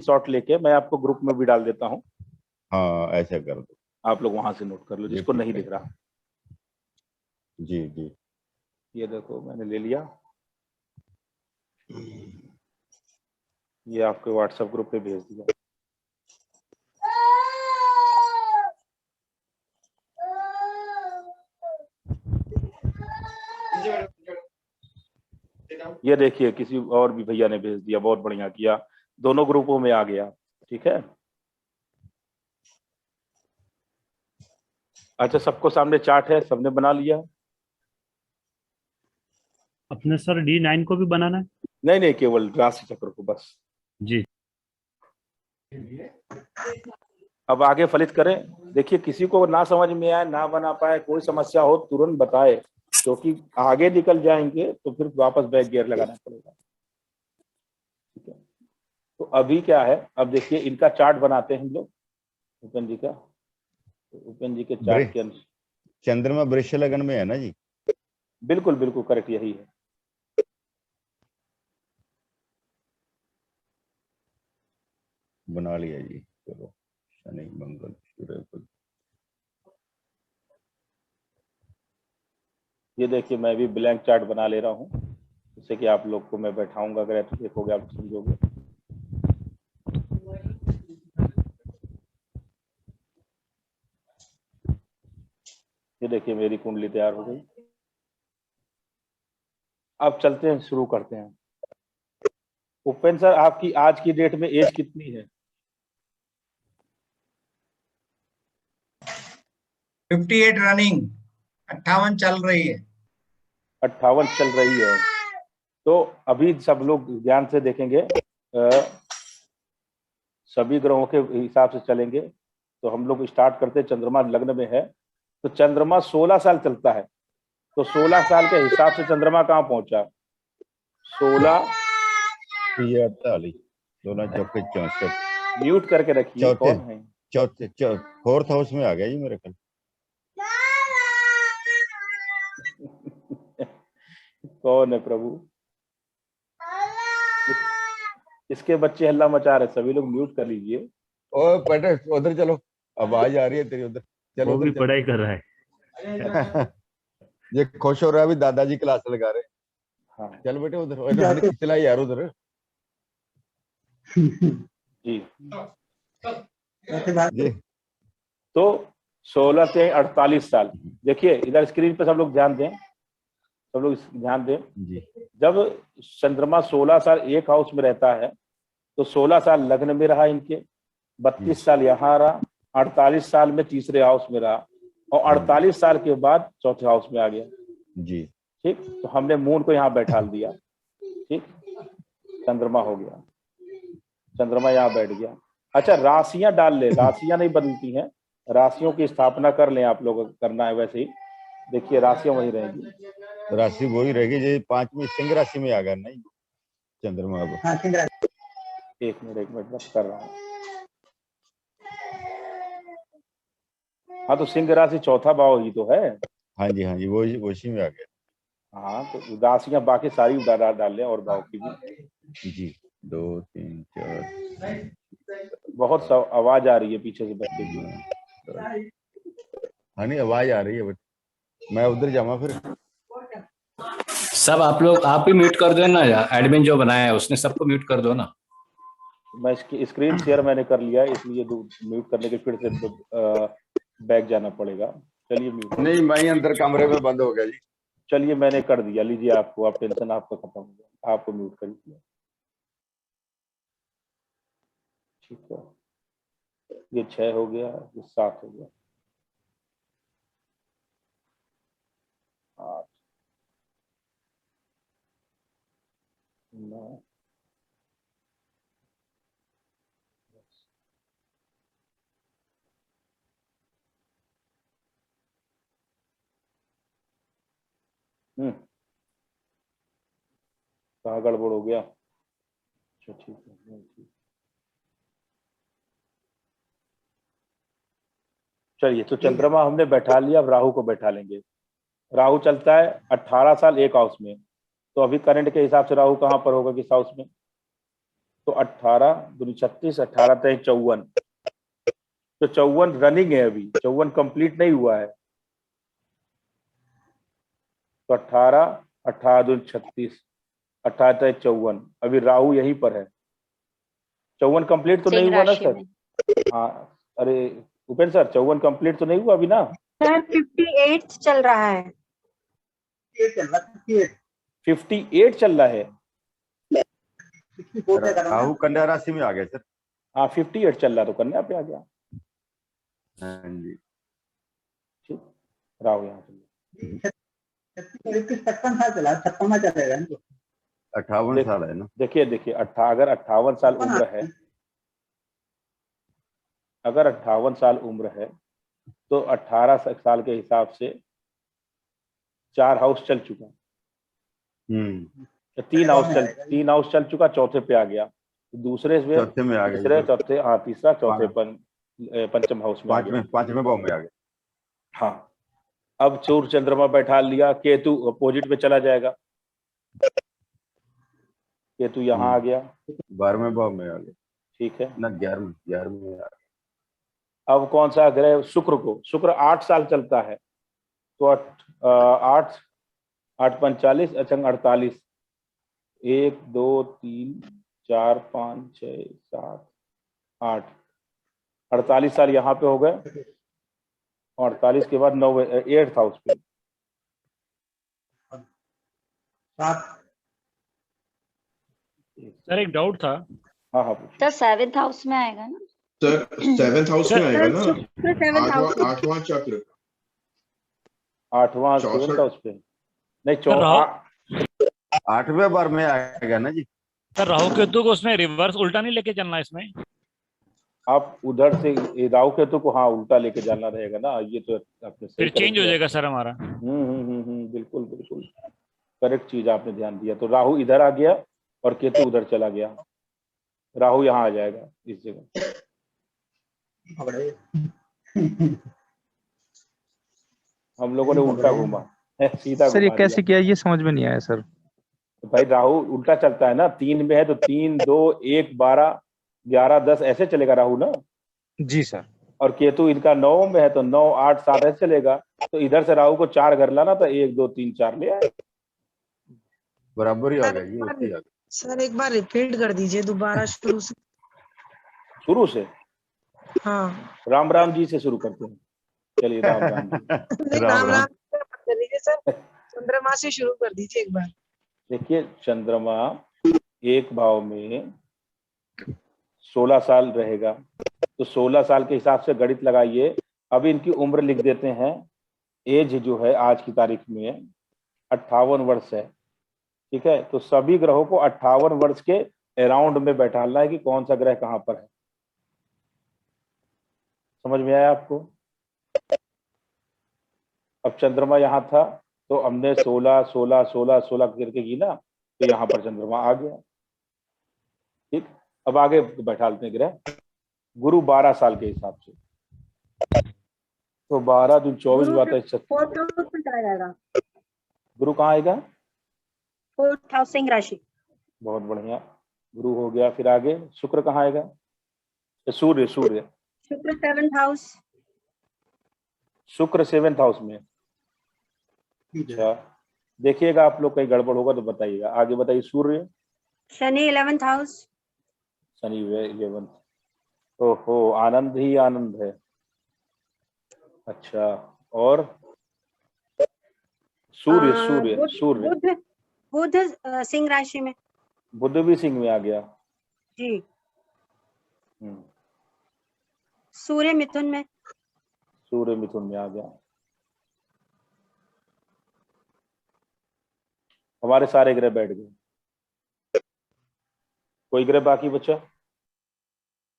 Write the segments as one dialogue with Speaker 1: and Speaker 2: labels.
Speaker 1: Shot लेके मैं आपको ग्रुप में भी डाल देता हूँ।
Speaker 2: हाँ ऐसा कर दो,
Speaker 1: आप लोग वहां से नोट कर लो
Speaker 2: ये
Speaker 1: जिसको
Speaker 2: ठीक
Speaker 1: नहीं
Speaker 2: है।
Speaker 1: दिख रहा।
Speaker 2: जी जी।
Speaker 1: ये देखो मैंने ले लिया, ये आपके व्हाट्सएप ग्रुप पे भेज दिया। ये देखिए किसी और भी भैया ने भेज दिया, बहुत बढ़िया किया, दोनों ग्रुपों में आ गया। ठीक है, अच्छा सबको सामने चार्ट है, सबने बना लिया?
Speaker 3: अपने सर D9 को भी बनाना है?
Speaker 1: नहीं नहीं, केवल राशि चक्र को बस।
Speaker 3: जी।
Speaker 1: अब आगे फलित करें। देखिए किसी को ना समझ में आए, ना बना पाए, कोई समस्या हो तुरंत बताए, क्योंकि आगे निकल जाएंगे तो फिर वापस बैक गियर लगाना पड़ेगा। ठीक है, तो अभी क्या है, अब देखिए इनका चार्ट बनाते हैं हम लोग, उपेंद्र जी का। तो उपेंद्र जी के चार्ट के अनुसार
Speaker 2: चंद्रमा वृश्चिक लगन में है ना जी?
Speaker 1: बिल्कुल बिल्कुल करेक्ट यही है।
Speaker 2: बना लिया जी, चलो। शनि मंगल सूर्य बुध।
Speaker 1: ये देखिए मैं भी ब्लैंक चार्ट बना ले रहा हूँ, जिससे कि आप लोग को मैं बैठाऊंगा, अगर ऐसे देखोगे आप समझोगे। ये देखिए मेरी कुंडली तैयार हो गई। अब चलते हैं, शुरू करते हैं। उपेंद्र सर आपकी आज की डेट में एज कितनी है?
Speaker 4: 58 रनिंग, 58 चल रही है।
Speaker 1: 58 चल रही है। तो अभी सब लोग ध्यान से देखेंगे, सभी ग्रहों के हिसाब से चलेंगे। तो हम लोग स्टार्ट करते हैं, चंद्रमा लग्न में है तो चंद्रमा 16 साल चलता है। तो 16 साल के हिसाब से चंद्रमा कहाँ पहुंचा? 16
Speaker 2: ये 48, 16 चौके 64।
Speaker 1: म्यूट करके रखिए,
Speaker 2: चौथे
Speaker 1: कौन है?
Speaker 2: चौथे फोर्थ हाउस में आ गया जी मेरे ख्याल।
Speaker 1: कौन है प्रभु? इसके बच्चे हल्ला मचा रहे, सभी लोग म्यूट कर लीजिए।
Speaker 2: ओ बेटे उधर चलो, आवाज आ रही है तेरी उधर, चलो
Speaker 3: वो भी
Speaker 2: उधर चलो।
Speaker 3: पढ़ाई कर रहा है।
Speaker 2: ये खुश हो रहा है, अभी दादाजी क्लास लगा रहे।
Speaker 1: हाँ
Speaker 2: चल बेटे उधर हमने खींच ला यार उधर।
Speaker 1: जी।
Speaker 2: जी
Speaker 1: तो 16 से 48 साल, देखिए इधर स्क्रीन पे सब लोग ध्यान दें, सब लोग ध्यान दें।
Speaker 2: जी।
Speaker 1: जब चंद्रमा 16 साल एक हाउस में रहता है तो 16 साल लग्न में रहा इनके, 32 साल यहाँ रहा, 48 साल में तीसरे हाउस में रहा, और 48 साल के बाद चौथे हाउस में आ गया।
Speaker 2: जी।
Speaker 1: ठीक, तो हमने मून को यहाँ बैठा दिया। ठीक, चंद्रमा हो गया, चंद्रमा यहाँ बैठ गया। अच्छा राशियां डाल ले, राशियां नहीं बदलती हैं, राशियों की स्थापना कर लें आप लोग, करना है वैसे ही। देखिए राशियां वही रहेंगी,
Speaker 2: राशि वही रहेगी जी, 5वीं सिंह राशि में आ गया नहीं चंद्रमा अब।
Speaker 1: एक मिनट बस कर रहा हूँ। हाँ तो सिंह राशि चौथा भाव ही तो है।
Speaker 2: हाँ जी वो उसी में आ गया।
Speaker 1: हाँ तो राशियां बाकी सारी डाल लें, और भाव की भी।
Speaker 2: जी 2 3 4।
Speaker 1: बहुत आवाज आ रही है पीछे से बच्चे की।
Speaker 2: हाँ नहीं आवाज आ रही है, बट मैं उधर जाऊंगा फिर।
Speaker 5: सब आप लोग आप ही म्यूट कर दो ना, एडमिन जो बनाया है उसने सबको म्यूट कर दो ना।
Speaker 1: मैं इसकी स्क्रीन शेयर मैंने कर लिया, इसलिए म्यूट करने के फिर से बैक जाना पड़ेगा। चलिए म्यूट,
Speaker 2: नहीं मैं अंदर कमरे में बंद हो गया जी।
Speaker 1: चलिए मैंने कर दिया, लीजिए आपको, आप टेंशन आपका खत्म हो गया, आपको म्यूट कर दिया। ठीक है, ये 6 हो गया, ये 7 हो गया, 8 9 कहाँ गड़बड़ हो गया? अच्छा ठीक है, ठीक। चलिए तो चंद्रमा हमने बैठा लिया, अब राहु को बैठा लेंगे। राहु चलता है 18 साल एक हाउस में, तो अभी करंट के हिसाब से राहु कहाँ पर होगा, किस हाउस में? तो 18 दूनी 36, 18 तय 54, तो 54 रनिंग है, अभी 54 कंप्लीट नहीं हुआ है। तो 18, 18 दूनी 36, 18 तय 54, अभी राहु यहीं पर है। 54 कंप्लीट तो नहीं
Speaker 6: सिंह
Speaker 1: हुआ ना
Speaker 6: राशि
Speaker 1: सर?
Speaker 6: में।
Speaker 1: हाँ, अरे उपेंद्र सर 54 कंप्लीट तो नहीं हुआ अभी ना?
Speaker 6: सर 58 चल रहा है।
Speaker 1: 58 चल रहा है।
Speaker 2: राहु कन्या राशि में आ गया सर।
Speaker 1: हाँ 58 चल रहा, तो कन्या पे आ गया।
Speaker 2: हाँ जी।
Speaker 1: ठीक, राहु यहाँ चल
Speaker 7: 56 साल चला, 56वां चलेगा ना।
Speaker 2: 58 साल है ना।
Speaker 1: देखिए देखिए, अगर 58 साल उम्र है, अगर 58 साल उम्र है, तो 18 साल के हिसाब से 4 हाउस चल चुका, तो 3 हाउस चल चुका, चौथे पे आ गया। तो दूसरे में,
Speaker 2: चौथे में आ गया,
Speaker 1: तीसरे, चौथे, हाँ तीसरा, चौथे,
Speaker 2: हाँ।
Speaker 1: पंचम हाउस में आ गया।
Speaker 2: पांचवें भाव में आ गया।
Speaker 1: हाँ, अब सूर्य चंद्रमा बैठा लिया, केतु अपोजिट में चला जाएगा, केतु यहाँ आ गया।
Speaker 2: 12वें भाव में आ गया
Speaker 1: ठीक है,
Speaker 2: ना, 11वें में आ गया।
Speaker 1: अब कौन सा ग्रह? शुक्र को, शुक्र 8 साल चलता है, तो 8 8 45, अच्छा 48, 1 2 3 4 5 6 7 8, 48 साल यहाँ पे हो गए, और 48 के बाद 9 8th हाउस पे।
Speaker 3: सर एक डाउट था।
Speaker 1: हाँ हाँ पूछिए।
Speaker 6: तो 7th हाउस में आएगा ना?
Speaker 8: सर 7th हाउस में आएगा ना,
Speaker 6: शुक्र 7th हाउस में।
Speaker 8: आठवां चक्र,
Speaker 1: 8वां
Speaker 8: 64
Speaker 1: 7th हाउस पे नहीं,
Speaker 3: सर,
Speaker 2: 8वें बार में आएगा ना जी।
Speaker 3: सर राहु केतु को उसमें रिवर्स उल्टा नहीं लेके चलना इसमें?
Speaker 1: आप उधर से राहु केतु को हाँ उल्टा लेके जाना रहेगा ना, ये तो आपने सही
Speaker 3: फिर चेंज हो
Speaker 1: correct
Speaker 3: जाएगा सर हमारा।
Speaker 1: बिल्कुल बिल्कुल करेक्ट चीज आपने ध्यान दिया। तो राहु इधर आ गया और केतु उधर चला गया, राहु यहाँ आ जाएगा इस जगह। हम लोगों ने उल्टा घूमा सीधा
Speaker 9: सर ये
Speaker 1: घुमा
Speaker 9: कैसे
Speaker 1: दिया।
Speaker 9: किया, ये समझ में नहीं आया सर।
Speaker 1: तो भाई राहु उल्टा चलता है ना, 3 में है तो 3 2 1 12 11 10 ऐसे चलेगा राहु ना,
Speaker 9: जी सर।
Speaker 1: और केतु इनका 9 में है तो 9 8 7 ऐसे चलेगा। तो इधर से राहु को 4 घर लाना, तो 1 2 3 4 ले आए,
Speaker 2: बराबर ही आ गया, ये ऐसे ही आ गया।
Speaker 10: सर एक बार रिपीट कर दीजिए दोबारा शुरू से।
Speaker 1: शुरू से।
Speaker 10: हाँ
Speaker 1: राम राम जी से शुरू करते हैं, चलिए राम राम जी।
Speaker 10: नहीं,
Speaker 2: राम
Speaker 10: राम
Speaker 2: राम।
Speaker 10: राम कर दीजिए सर, चंद्रमा से शुरू कर दीजिए एक बार।
Speaker 1: देखिए चंद्रमा एक भाव में 16 साल रहेगा, तो 16 साल के हिसाब से गणित लगाइए। अब इनकी उम्र लिख देते हैं, एज जो है आज की तारीख में 58 वर्ष है। ठीक है, तो सभी ग्रहों को 58 वर्ष के अराउंड में बैठाना है कि कौन सा ग्रह कहां पर है। समझ में आया आपको? अब चंद्रमा यहाँ था, तो हमने 16 16 16 16 करके गिना, तो यहाँ पर चंद्रमा आ गया। ठीक, अब आगे बैठा लेते हैं ग्रह। गुरु 12 साल के हिसाब से, तो 12 दूनी 24 बात है 36। गुरु कहाँ आएगा?
Speaker 6: 4th हाउस सिंह राशि।
Speaker 1: बहुत बढ़िया, गुरु हो गया। फिर आगे शुक्र कहाँ आएगा? सूर्य, सूर्य
Speaker 6: शुक्र 7th हाउस।
Speaker 1: शुक्र 7th हाउस में। अच्छा, देखिएगा आप लोग कहीं गड़बड़ होगा तो बताइएगा। आगे बताइए। Surya,
Speaker 6: Shani 11th house.
Speaker 1: Shani 11th। ओहो, आनंद ही आनंद है। अच्छा, और सूर्य, सूर्य सूर्य
Speaker 6: बुध, बुध सिंह राशि में।
Speaker 1: बुध भी सिंह में आ गया।
Speaker 6: जी।
Speaker 1: हम्म,
Speaker 6: सूर्य मिथुन में।
Speaker 1: सूर्य मिथुन में आ गया। हमारे सारे ग्रह बैठ गए। कोई ग्रह बाकी बचा?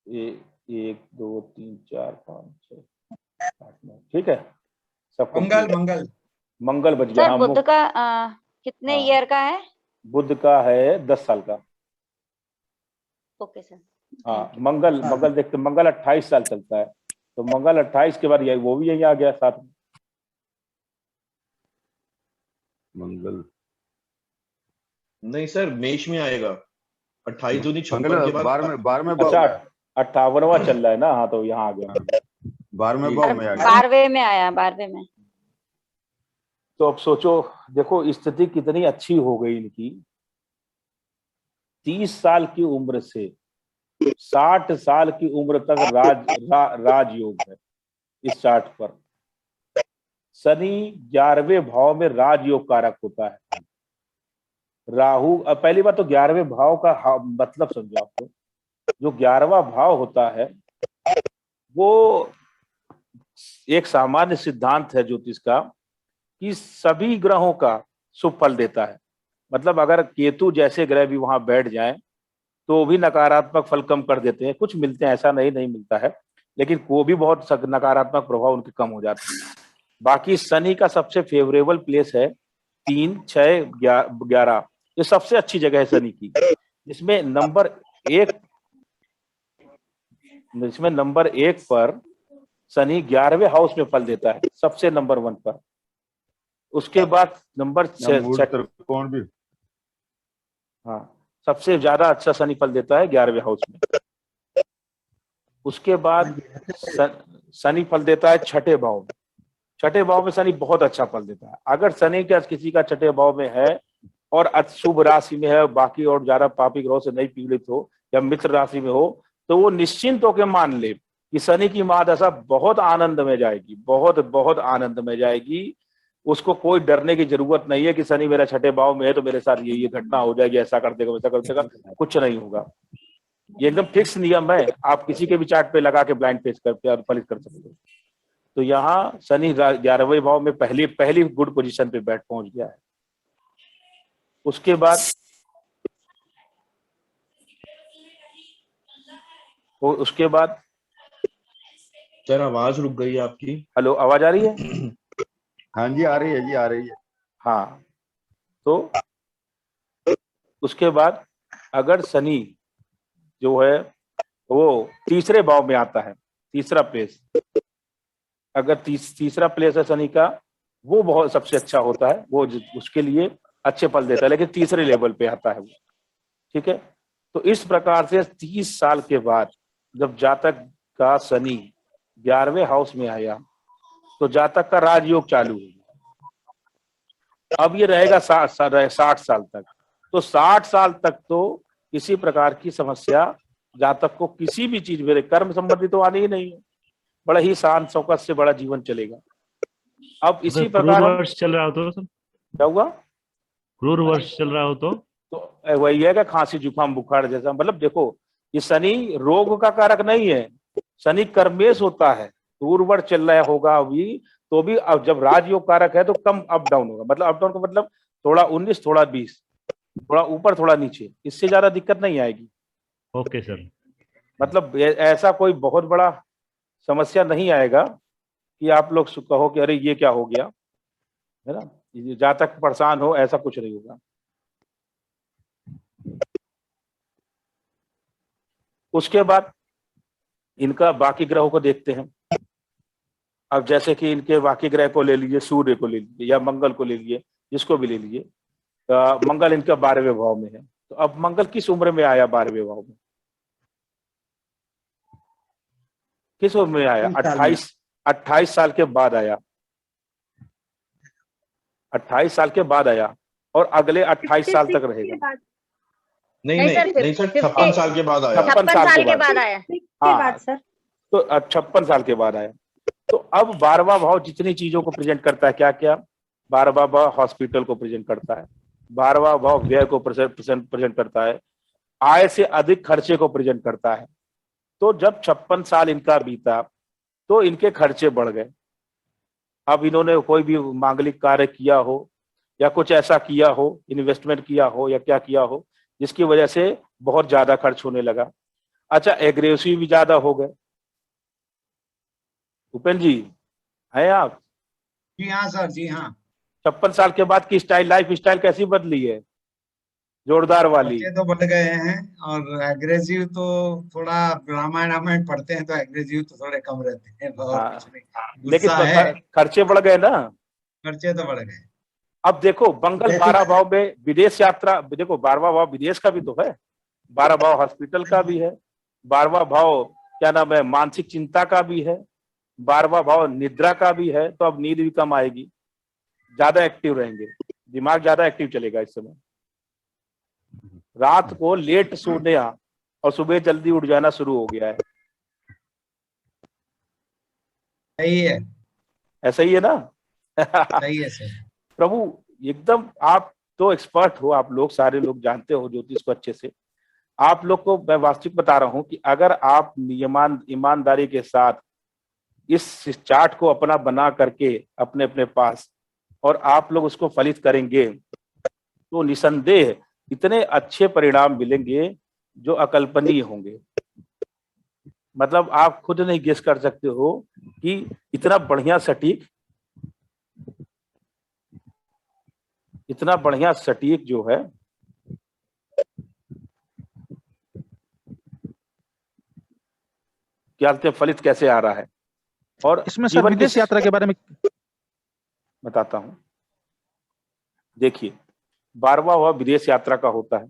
Speaker 1: 1 2 3 4 5 6 8 9। ठीक है, सब
Speaker 4: मंगल
Speaker 1: complete।
Speaker 4: मंगल
Speaker 1: मंगल बच गया।
Speaker 6: सर
Speaker 1: हाँ,
Speaker 6: बुध का कितने
Speaker 1: हाँ।
Speaker 6: ईयर का है?
Speaker 1: बुध का है 10 साल का।
Speaker 6: Okay sir.
Speaker 1: हाँ, मंगल, मंगल देखते, मंगल 28 साल चलता है, तो मंगल 28 के बाद वो भी यही आ गया साथ में।
Speaker 2: मंगल
Speaker 8: नहीं सर मेष में आएगा। 28 दूनी 56
Speaker 2: मंगल
Speaker 8: के बाद
Speaker 2: 12वें भाव
Speaker 1: अच्छा,
Speaker 2: में
Speaker 1: 58वां चल रहा है ना। हाँ, तो यहाँ आ गया।
Speaker 2: 12वें भाव में आ गया।
Speaker 6: 12वें में आया, 12वें में।
Speaker 1: तो अब सोचो, देखो स्थिति कितनी अच्छी हो गई इनकी। 30 साल की उम्र से 60 साल की उम्र तक राजयोग है इस चार्ट पर। शनि 11वें भाव में राजयोग कारक होता है। राहु, अब पहली बात तो 11वें भाव का मतलब समझो आपको। जो 11वां भाव होता है वो एक सामान्य सिद्धांत है ज्योतिष का कि सभी ग्रहों का शुभ फल देता है। मतलब अगर केतु जैसे ग्रह भी वहां बैठ जाएं तो भी नकारात्मक फल कम कर देते हैं। कुछ मिलते हैं, ऐसा नहीं मिलता है, लेकिन वो भी बहुत नकारात्मक प्रभाव उनके कम हो जाते हैं। बाकी शनि का सबसे फेवरेबल प्लेस है 3, 6, 11। ये सबसे अच्छी जगह है शनि की, जिसमें नंबर 1 पर शनि 11वें हाउस में फल देता है, सबसे नंबर 1 पर। उसके बाद नंबर 6
Speaker 2: त्रिकोण भी।
Speaker 1: हाँ, सबसे ज्यादा अच्छा शनि फल देता है 11वें हाउस में। उसके बाद शनि फल देता है 6ठे भाव में। 6ठे भाव में शनि बहुत अच्छा फल देता है। अगर शनि का किसी का 6ठे भाव में है और अशुभ राशि में है, बाकी और ज्यादा पापी ग्रहों से नहीं पीड़ित हो या मित्र राशि में हो, तो वो निश्चिंत होकर मान ले कि शनि की महादशा बहुत आनंद में जाएगी, बहुत बहुत आनंद में जाएगी। उसको कोई डरने की जरूरत नहीं है कि शनि मेरा 6ठे भाव में है तो मेरे साथ ये घटना हो जाएगी, ऐसा कर देगा, वैसा कर देगा। कुछ नहीं होगा। ये एकदम फिक्स नियम है। आप किसी के भी चार्ट पे लगा के ब्लाइंड पेज कर फलित कर सकते हो। तो यहाँ शनि 11वें भाव में पहली गुड पोजीशन पे पहुंच गया है। उसके बाद
Speaker 8: सर आवाज रुक गई है आपकी।
Speaker 1: हेलो, आवाज आ रही है?
Speaker 2: हाँ जी, आ रही है जी, आ रही है।
Speaker 1: हाँ, तो उसके बाद अगर शनि जो है वो तीसरे भाव में आता है, तीसरा प्लेस, अगर तीसरा प्लेस है शनि का, वो बहुत सबसे अच्छा होता है, वो उसके लिए अच्छे फल देता है, लेकिन तीसरे लेवल पे आता है वो। ठीक है, तो इस प्रकार से 30 साल के बाद जब जातक का शनि 11वें हाउस में आया तो जातक का राजयोग चालू हो गया। अब ये रहेगा 60 साल तक। तो 60 साल तक तो किसी प्रकार की समस्या जातक को किसी भी चीज में, कर्म संबंधी तो आनी ही नहीं है। बड़ा ही शांत शौकत से बड़ा जीवन चलेगा। अब इसी प्रकार
Speaker 3: वर्ष चल रहा हो तो सर,
Speaker 1: क्या हुआ?
Speaker 3: क्रूर वर्ष चल रहा हो
Speaker 1: तो वही है कि खांसी जुकाम बुखार जैसा। मतलब देखो, ये शनि रोग का कारक नहीं है, शनि कर्मेश होता है। क्रूर चल रहा होगा अभी तो भी, अब जब राजयोग कारक है तो कम अप डाउन होगा। मतलब अप डाउन का मतलब थोड़ा 19, थोड़ा 20, थोड़ा ऊपर थोड़ा नीचे, इससे ज्यादा दिक्कत नहीं आएगी।
Speaker 3: Okay sir.
Speaker 1: मतलब ऐसा कोई बहुत बड़ा समस्या नहीं आएगा कि आप लोग कहो कि अरे ये क्या हो गया, है ना। जहां तक परेशान हो, ऐसा कुछ नहीं होगा। उसके बाद इनका बाकी ग्रहों को देखते हैं। अब जैसे कि इनके बाकी ग्रह को ले लीजिए, सूर्य को ले लीजिए या मंगल को ले लीजिए, जिसको भी ले लीजिए। मंगल इनका 12वें भाव में है। तो अब मंगल किस उम्र में आया 12वें भाव में? किस उम्र में आया? 28 साल के बाद आया। 28 साल के बाद आया और अगले 28 साल तक रहेगा।
Speaker 8: नहीं सर, 56 साल के बाद आया।
Speaker 1: 56 साल के बाद
Speaker 6: आया।
Speaker 1: हाँ, तो 56 साल के बाद आया। तो अब 12वां भाव जितनी चीजों को प्रेजेंट करता है, क्या क्या? 12वां भाव हॉस्पिटल को प्रेजेंट करता है, 12वां भाव व्यय को प्रेजेंट करता है, आय से अधिक खर्चे को प्रेजेंट करता है। तो जब 56 साल इनका बीता तो इनके खर्चे बढ़ गए। अब इन्होंने कोई भी मांगलिक कार्य किया हो या कुछ ऐसा किया हो, इन्वेस्टमेंट किया हो या क्या किया हो, जिसकी वजह से बहुत ज्यादा खर्च होने लगा। अच्छा, एग्रेसिव भी ज्यादा हो गए। उपेंद्र जी हैं आप?
Speaker 4: जी हाँ सर, जी हाँ।
Speaker 1: 56 साल के बाद की लाइफ स्टाइल कैसी बदली है? जोरदार वाली।
Speaker 4: बच्चे तो बढ़ गए हैं और एग्रेसिव तो थोड़ा, रामायण पढ़ते हैं तो एग्रेसिव तो थोड़े कम रहते हैं। और
Speaker 1: हाँ,
Speaker 4: कुछ नहीं,
Speaker 1: लेकिन
Speaker 4: गुस्सा है,
Speaker 1: खर्चे बढ़ गए ना।
Speaker 4: खर्चे तो बढ़ गए।
Speaker 1: अब देखो, मंगल 12 भाव में विदेश यात्रा, देखो 12वां भाव विदेश का भी तो है। 12वां भाव हॉस्पिटल का भी है, 12वां भाव क्या नाम है मानसिक चिंता का भी है, 12वां भाव निद्रा का भी है। तो अब नींद भी कम आएगी, ज्यादा एक्टिव रहेंगे, दिमाग ज्यादा एक्टिव चलेगा इस समय। रात को लेट सोने और सुबह जल्दी उठ जाना शुरू हो गया है।
Speaker 4: सही है,
Speaker 1: ऐसा ही है ना?
Speaker 4: सही है सर।
Speaker 1: प्रभु एकदम, आप तो एक्सपर्ट हो, आप लोग सारे लोग जानते हो ज्योतिष को अच्छे से। आप लोग को मैं वास्तविक बता रहा हूं कि अगर आप ईमानदारी के साथ इस चार्ट को अपना बना करके अपने अपने पास और आप लोग उसको फलित करेंगे तो निसंदेह इतने अच्छे परिणाम मिलेंगे जो अकल्पनीय होंगे। मतलब आप खुद नहीं गेस कर सकते हो कि इतना बढ़िया सटीक जो है क्या फलित कैसे आ रहा है। और
Speaker 9: इसमें सर
Speaker 1: जीवन
Speaker 9: विदेश यात्रा के बारे में
Speaker 1: बताता हूं। देखिए 12वां भाव विदेश यात्रा का होता है,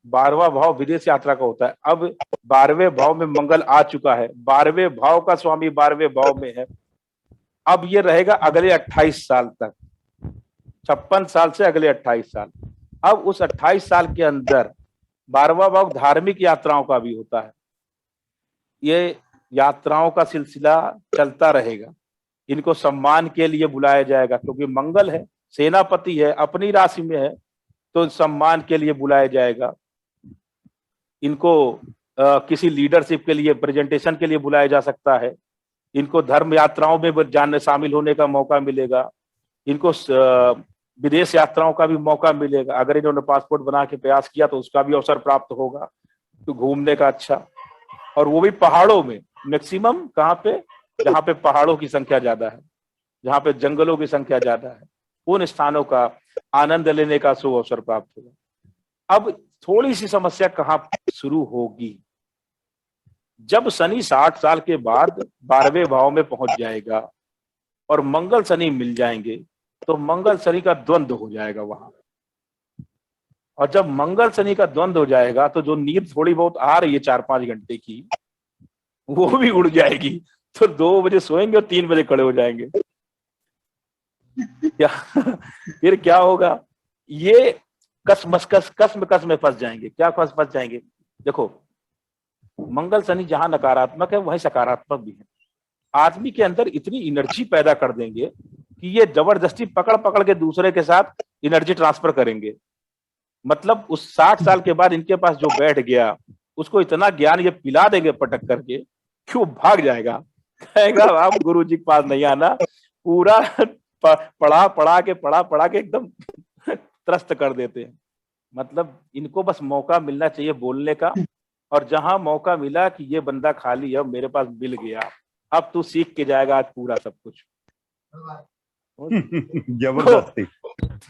Speaker 1: 12वां भाव विदेश यात्रा का होता है। अब 12वें भाव में मंगल आ चुका है, 12वें भाव का स्वामी 12वें भाव में है। अब ये रहेगा अगले 28 साल तक, 56 साल से अगले 28 साल। अब उस 28 साल के अंदर 12वां भाव धार्मिक यात्राओं का भी होता है। ये यात्राओं का सिलसिला चलता रहेगा। इनको सम्मान के लिए बुलाया जाएगा क्योंकि मंगल है, सेनापति है, अपनी राशि में है, तो सम्मान के लिए बुलाया जाएगा। इनको किसी लीडरशिप के लिए, प्रेजेंटेशन के लिए बुलाया जा सकता है। इनको धर्म यात्राओं में जानने शामिल होने का मौका मिलेगा। इनको विदेश यात्राओं का भी मौका मिलेगा। अगर इन्होंने पासपोर्ट बना के प्रयास किया तो उसका भी अवसर प्राप्त होगा, तो घूमने का अच्छा। और वो भी पहाड़ों में, मैक्सिमम कहाँ पे, जहाँ पे पहाड़ों की संख्या ज्यादा है, जहाँ पे जंगलों की संख्या ज्यादा है, उन स्थानों का आनंद लेने का शुभ अवसर प्राप्त होगा। अब थोड़ी सी समस्या कहाँ शुरू होगी, जब शनि 60 साल के बाद 12वें भाव में पहुंच जाएगा और मंगल शनि मिल जाएंगे तो मंगल शनि का द्वंद्व हो जाएगा वहां। और जब मंगल शनि का द्वंद्व हो जाएगा तो जो नींद थोड़ी बहुत आ रही है 4-5 घंटे की, वो भी उड़ जाएगी। तो 2 बजे सोएंगे और 3 बजे खड़े हो जाएंगे। क्या फिर क्या होगा? ये कसम में फंस जाएंगे। क्या फंस जाएंगे? देखो मंगल शनि जहां नकारात्मक है वहीं सकारात्मक भी है। आदमी के अंदर इतनी एनर्जी पैदा कर देंगे कि ये जबरदस्ती पकड़ के दूसरे के साथ एनर्जी ट्रांसफर करेंगे। मतलब उस 60 साल के बाद इनके पास जो बैठ गया उसको इतना ज्ञान ये पिला देंगे पटक करके कि वो भाग जाएगा, कहेगा आप गुरुजी के पास नहीं आना। पूरा पढ़ा के एकदम त्रस्त कर देते हैं। मतलब इनको बस मौका मिलना चाहिए बोलने का, और जहां मौका मिला कि ये बंदा खाली है, मेरे पास मिल गया, अब तू सीख के जाएगा आज पूरा सब कुछ।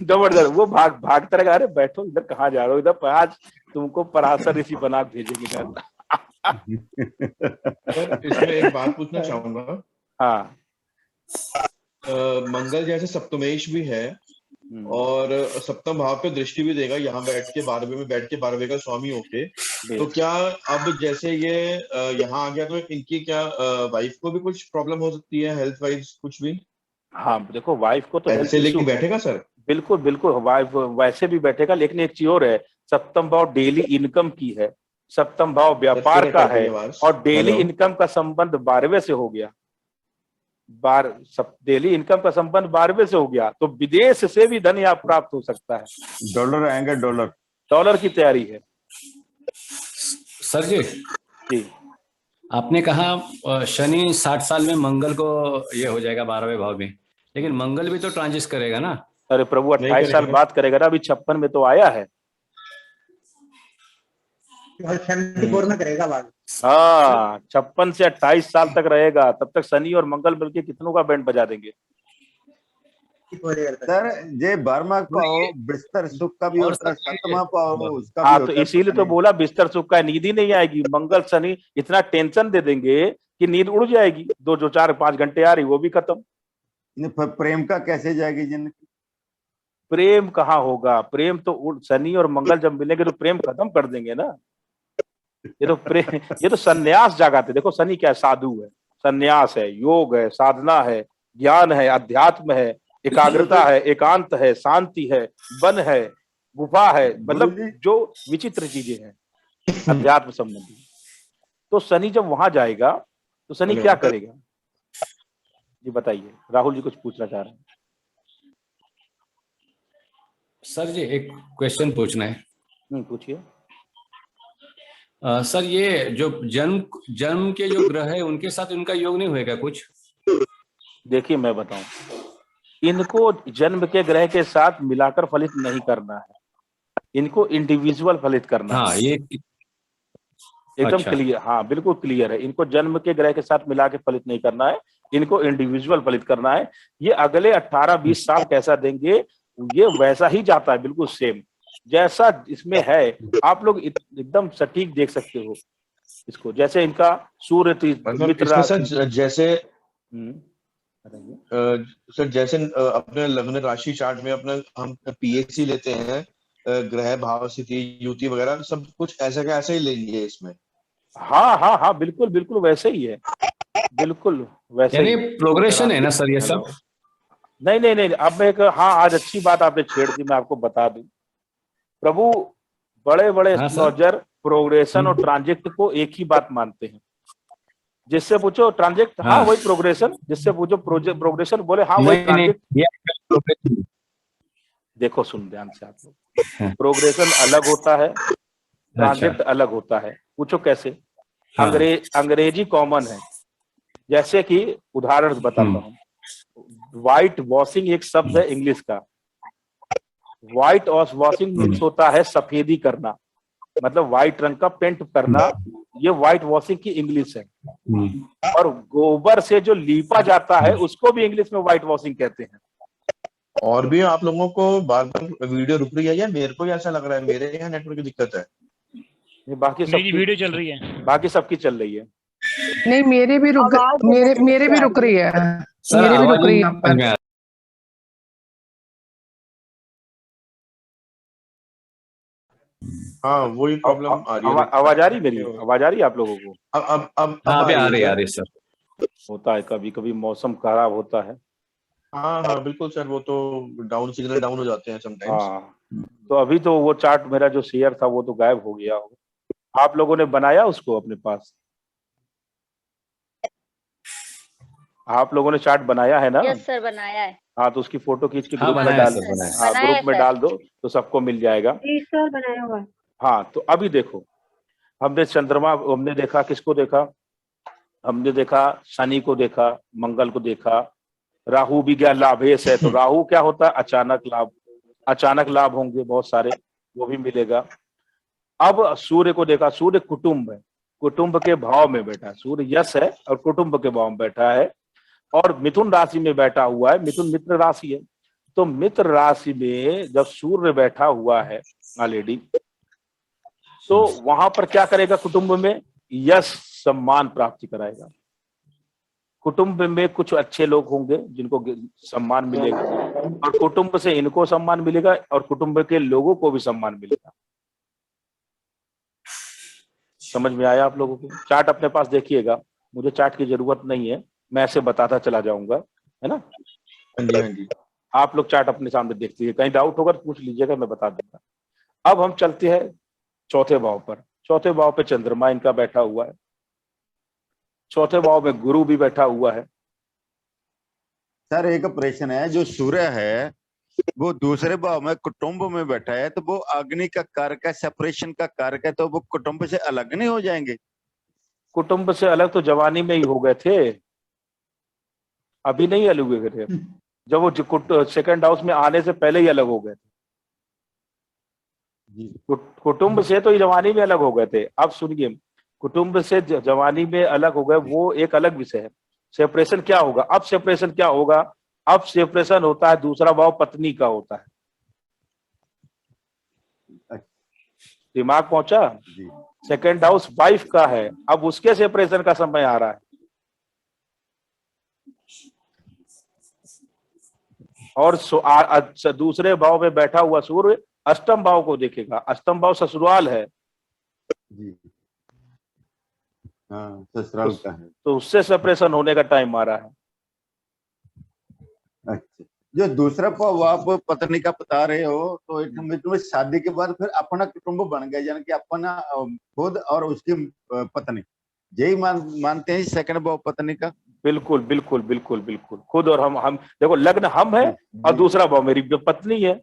Speaker 1: जबरदस्त वो भागता रहेगा। अरे बैठो इधर, कहाँ जा रहे हो, इधर आज तुमको पराशर ऋषि बना भेजेंगे इधर।
Speaker 8: इसमें एक बात पूछना चाहूंगा।
Speaker 1: हाँ,
Speaker 8: मंगल जैसे सप्तमेश भी है और सप्तम भाव पे दृष्टि भी देगा, यहाँ बैठ के 12वें में बैठ के 12वें का स्वामी होके, तो क्या अब जैसे ये यहाँ आ गया तो इनकी क्या वाइफ को भी कुछ प्रॉब्लम हो सकती है, हेल्थ वाइज कुछ भी?
Speaker 1: हाँ देखो वाइफ को तो
Speaker 8: ऐसे लेके बैठेगा सर?
Speaker 1: बिल्कुल वाइफ वैसे भी बैठेगा, लेकिन एक चीज और है, सप्तम भाव डेली इनकम की है, सप्तम भाव व्यापार का है, और डेली इनकम का संबंध 12वें से हो गया। डेली इनकम का संबंध 12वें से हो गया, तो विदेश से भी धन यहाँ प्राप्त हो सकता है।
Speaker 2: डॉलर आएंगे,
Speaker 1: डॉलर की तैयारी है।
Speaker 5: सर जी आपने कहा शनि 60 साल में मंगल को ये हो जाएगा 12वें भाव में, लेकिन मंगल भी तो ट्रांजिट करेगा ना?
Speaker 1: अरे प्रभु 28 साल बाद करेगा ना, अभी 56 में तो आया है।
Speaker 7: 74 में करेगा बाद।
Speaker 1: हाँ 56 से 28 साल तक रहेगा, तब तक शनि और मंगल मिलके कितनों का बैंड बजा देंगे।
Speaker 2: सर ये 12वां पाओ बिस्तर सुख का भी होता है, 7वां पाओ उसका भी
Speaker 1: हाँ
Speaker 2: होता
Speaker 1: तो
Speaker 2: है।
Speaker 1: इसीलिए तो बोला बिस्तर सुख का, नींद ही नहीं आएगी। मंगल शनि इतना टेंशन दे देंगे कि नींद उड़ जाएगी। जो 4-5 घंटे आ रही वो भी खत्म।
Speaker 2: प्रेम का कैसे जाएगी जिंदगी?
Speaker 1: प्रेम कहाँ होगा? प्रेम तो शनि और मंगल जब मिलेंगे तो प्रेम खत्म कर देंगे ना। ये तो प्रेम, ये तो सन्यास जगाते। देखो शनि क्या है? साधु है, सन्यास है, योग है, साधना है, ज्ञान है, अध्यात्म है, एकाग्रता है, एकांत है, शांति है, वन है, गुफा है, मतलब जो विचित्र चीजें हैं अध्यात्म संबंधी। तो शनि जब वहां जाएगा तो शनि क्या करेगा? जी बताइए, राहुल जी कुछ पूछना चाह रहे हैं।
Speaker 5: सर जी एक क्वेश्चन पूछना है।
Speaker 1: पूछिए।
Speaker 5: सर ये जो जन्म के जो ग्रह है उनके साथ उनका योग नहीं होएगा कुछ?
Speaker 1: देखिए मैं बताऊं, इनको जन्म के ग्रह के साथ मिलाकर फलित नहीं करना है, इनको इंडिविजुअल फलित करना
Speaker 5: हाँ
Speaker 1: है।
Speaker 5: ये
Speaker 1: एकदम
Speaker 5: अच्छा।
Speaker 1: क्लियर, हाँ बिल्कुल क्लियर है। इनको जन्म के ग्रह के साथ मिला के फलित नहीं करना है, इनको इंडिविजुअल फलित करना है। ये अगले 18-20 साल कैसा देंगे ये वैसा ही जाता है, बिल्कुल सेम जैसा इसमें है। आप लोग एकदम सटीक देख सकते हो इसको। जैसे इनका सूर्य
Speaker 8: मतलब
Speaker 1: मित्र
Speaker 8: इसमें
Speaker 1: राशि।
Speaker 8: सर जैसे
Speaker 1: बताइए।
Speaker 8: सर जैसे अपने लग्न राशि चार्ट में अपना हम पीएससी लेते हैं, ग्रह भाव स्थिति युति वगैरह सब कुछ ऐसा का ऐसा ही लेंगे इसमें?
Speaker 1: हाँ हाँ हाँ बिल्कुल बिल्कुल वैसे ही है, बिल्कुल वैसे
Speaker 5: यानी
Speaker 1: ही।
Speaker 5: प्रोग्रेशन है ना सर ये सब?
Speaker 1: नहीं नहीं नहीं, अब मैं हाँ आज अच्छी बात आपने छेड़ दी, मैं आपको बता दूं। प्रभु बड़े बड़े
Speaker 5: हाँ
Speaker 1: एस्ट्रोलॉजर प्रोग्रेशन और ट्रांजिट को एक ही बात मानते हैं। जिससे पूछो ट्रांजिट, हाँ वही प्रोग्रेशन। जिससे पूछो प्रोग्रेशन, बोले हाँ वही ट्रांजिट। देखो सुन ध्यान से आप लोग, प्रोग्रेशन अलग होता है, ट्रांजिट अलग होता है। पूछो कैसे? अंग्रेजी कॉमन है। जैसे कि उदाहरण बताता हूँ, व्हाइट वॉशिंग एक शब्द है इंग्लिश का। व्हाइट वॉशिंग मीन्स होता है सफेदी करना, मतलब व्हाइट रंग का पेंट करना, ये व्हाइट वॉशिंग की इंग्लिश है। और गोबर से जो लीपा जाता है उसको भी इंग्लिश में व्हाइट वॉशिंग कहते हैं।
Speaker 8: और भी आप लोगों को बार बार वीडियो रुक रही है या मेरे को ही ऐसा लग रहा है? मेरे यहाँ नेटवर्क की दिक्कत है?
Speaker 1: बाकी सबकी
Speaker 3: वीडियो चल रही है,
Speaker 1: बाकी सबकी चल रही है।
Speaker 10: नहीं मेरे भी रुक, मेरे भी रुक रही है, मेरे भी रुक रही है।
Speaker 8: हाँ वही प्रॉब्लम आ रही है।
Speaker 1: आवाज आ रही मेरी? आवाज आ रही है आप लोगों को?
Speaker 8: अब
Speaker 5: आ रही है सर।
Speaker 1: होता है कभी कभी, मौसम खराब होता है।
Speaker 8: हाँ हाँ बिल्कुल सर, वो तो डाउन सिग्नल डाउन हो जाते हैं समटाइम्स।
Speaker 1: हाँ तो अभी तो वो चार्ट मेरा जो शेयर था वो तो गायब हो गया हो। आप लोगों ने बनाया उसको अपने पास? आप लोगों ने चार्ट बनाया है ना?
Speaker 6: यस सर बनाया है।
Speaker 1: हाँ तो उसकी फोटो खींच के
Speaker 5: हाँ,
Speaker 1: ग्रुप में डाल, हाँ
Speaker 6: बनाया
Speaker 1: ग्रुप में
Speaker 6: सर।
Speaker 1: डाल दो तो सबको मिल जाएगा।
Speaker 6: जी सर बनाया हुआ।
Speaker 1: हाँ तो अभी देखो, हमने चंद्रमा, हमने देखा किसको देखा? हमने देखा शनि को देखा, मंगल को देखा, राहु भी गया लाभेश है। तो राहु क्या होता है? अचानक लाभ, अचानक लाभ होंगे बहुत सारे, वो भी मिलेगा। अब सूर्य को देखा, सूर्य कुटुंब है, कुटुंब के भाव में बैठा है। सूर्य यश है और कुटुंब के भाव में बैठा है और मिथुन राशि में बैठा हुआ है। मिथुन मित्र राशि है, तो मित्र राशि में जब सूर्य बैठा हुआ है ऑलरेडी, तो वहां पर क्या करेगा? कुटुंब में यश सम्मान प्राप्ति कराएगा। कुटुंब में कुछ अच्छे लोग होंगे जिनको सम्मान मिलेगा, और कुटुंब से इनको सम्मान मिलेगा और कुटुंब के लोगों को भी सम्मान मिलेगा। समझ में आया आप लोगों को? चार्ट अपने पास देखिएगा, मुझे चार्ट की जरूरत नहीं है, मैं ऐसे बताता चला जाऊंगा, है ना?
Speaker 8: हाँ जी हाँ जी।
Speaker 1: आप लोग चार्ट अपने सामने देखते हैं, कहीं डाउट होगा तो पूछ लीजिएगा, मैं बता दूंगा। अब हम चलते हैं चौथे भाव पर। चौथे भाव पे चंद्रमा इनका बैठा हुआ है, चौथे भाव में गुरु भी बैठा हुआ है।
Speaker 2: सर एक प्रश्न है, जो सूर्य है वो दूसरे भाव में कुटुंब में बैठा है, तो वो अग्नि का कारक है, सेपरेशन का कारक है, तो वो कुटुंब से अलग नहीं हो जाएंगे?
Speaker 1: कुटुंब से अलग तो जवानी में ही हो गए थे, अभी नहीं अलग हुए थे। जब वो सेकंड हाउस में आने से पहले ही अलग हो गए थे। कुटुंब से तो ये जवानी में अलग हो गए थे। अब सुनिए, कुटुंब से जवानी में अलग हो गए, वो एक अलग विषय है। सेपरेशन क्या होगा? अब सेपरेशन क्या होगा? अब सेपरेशन होता है, दूसरा भाव पत्नी का होता है। दिमाग पहुंचा? सेकंड हाउस वाइफ का है, अब उसके सेपरेशन का समय आ रहा है। और दूसरे भाव में बैठा हुआ सूर्य अष्टम भाव को देखेगा। अष्टम भाव ससुराल है
Speaker 2: जी, हाँ ससुराल का है।
Speaker 1: तो उससे सेपरेशन होने का टाइम आ रहा है।
Speaker 2: अच्छा, जो दूसरा भाव आप पत्नी का बता रहे हो, तो एक में शादी के बाद फिर अपना कुटुंब बन गया, यानी कि अपना खुद और उसकी पत्नी, यही मानते हैं सेकंड भाव पत्नी का?
Speaker 1: बिल्कुल बिल्कुल बिल्कुल बिल्कुल, खुद और हम देखो लग्न हम है और दूसरा भाव मेरी पत्नी है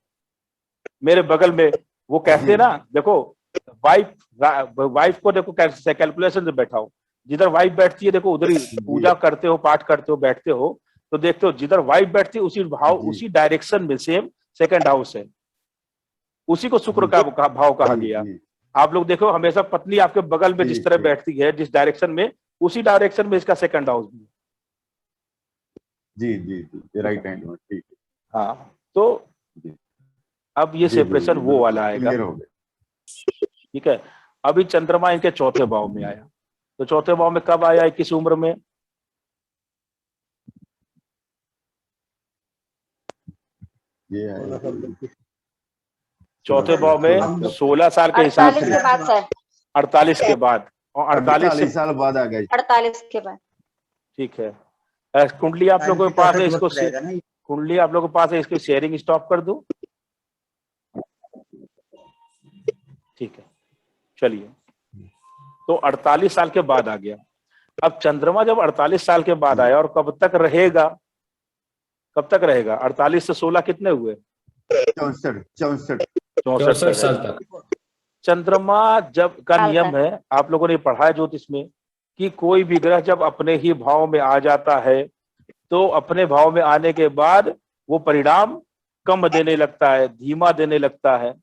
Speaker 1: मेरे बगल में। वो कहते हैं ना, देखो वाइफ को देखो कैसे कैलकुलेशन से बैठा हो, जिधर वाइफ बैठती है देखो उधर ही पूजा करते हो, पाठ करते हो, बैठते हो, तो देखते हो जिधर वाइफ बैठती है उसी भाव उसी डायरेक्शन में सेम सेकंड हाउस है, उसी को शुक्र का भाव कहा गया। आप लोग देखो हमेशा पत्नी आपके बगल में जिस तरह बैठती है जिस डायरेक्शन में, उसी डायरेक्शन में इसका सेकंड हाउस भी है।
Speaker 2: जी जी जी, राइट हैंड में, ठीक है।
Speaker 1: हाँ, तो अब ये सेपरेशन वो वाला आएगा। ठीक है, अभी चंद्रमा इनके चौथे भाव में आया, तो चौथे भाव में कब आया, किस उम्र में? चौथे भाव में 16 साल के हिसाब से 48 के बाद, और 48
Speaker 2: साल बाद आ गए,
Speaker 6: 48 के बाद।
Speaker 1: ठीक है, कुंडली आप लोगों के पास है, इसको कुंडली आप लोगों के पास है, इसकी शेयरिंग स्टॉप कर दूं? ठीक है, चलिए, तो 48 साल के बाद आ गया। अब चंद्रमा जब 48 साल के बाद आया और कब तक रहेगा, कब तक रहेगा? 48 से 16 कितने हुए? 64 साल तक। चंद्रमा जब का नियम है, आप लोगों ने पढ़ा है ज्योतिष में, कि कोई भी ग्रह जब अपने ही भाव में आ जाता है तो अपने भाव में आने के बाद वो परिणाम कम देने लगता है, धीमा देने लगता है,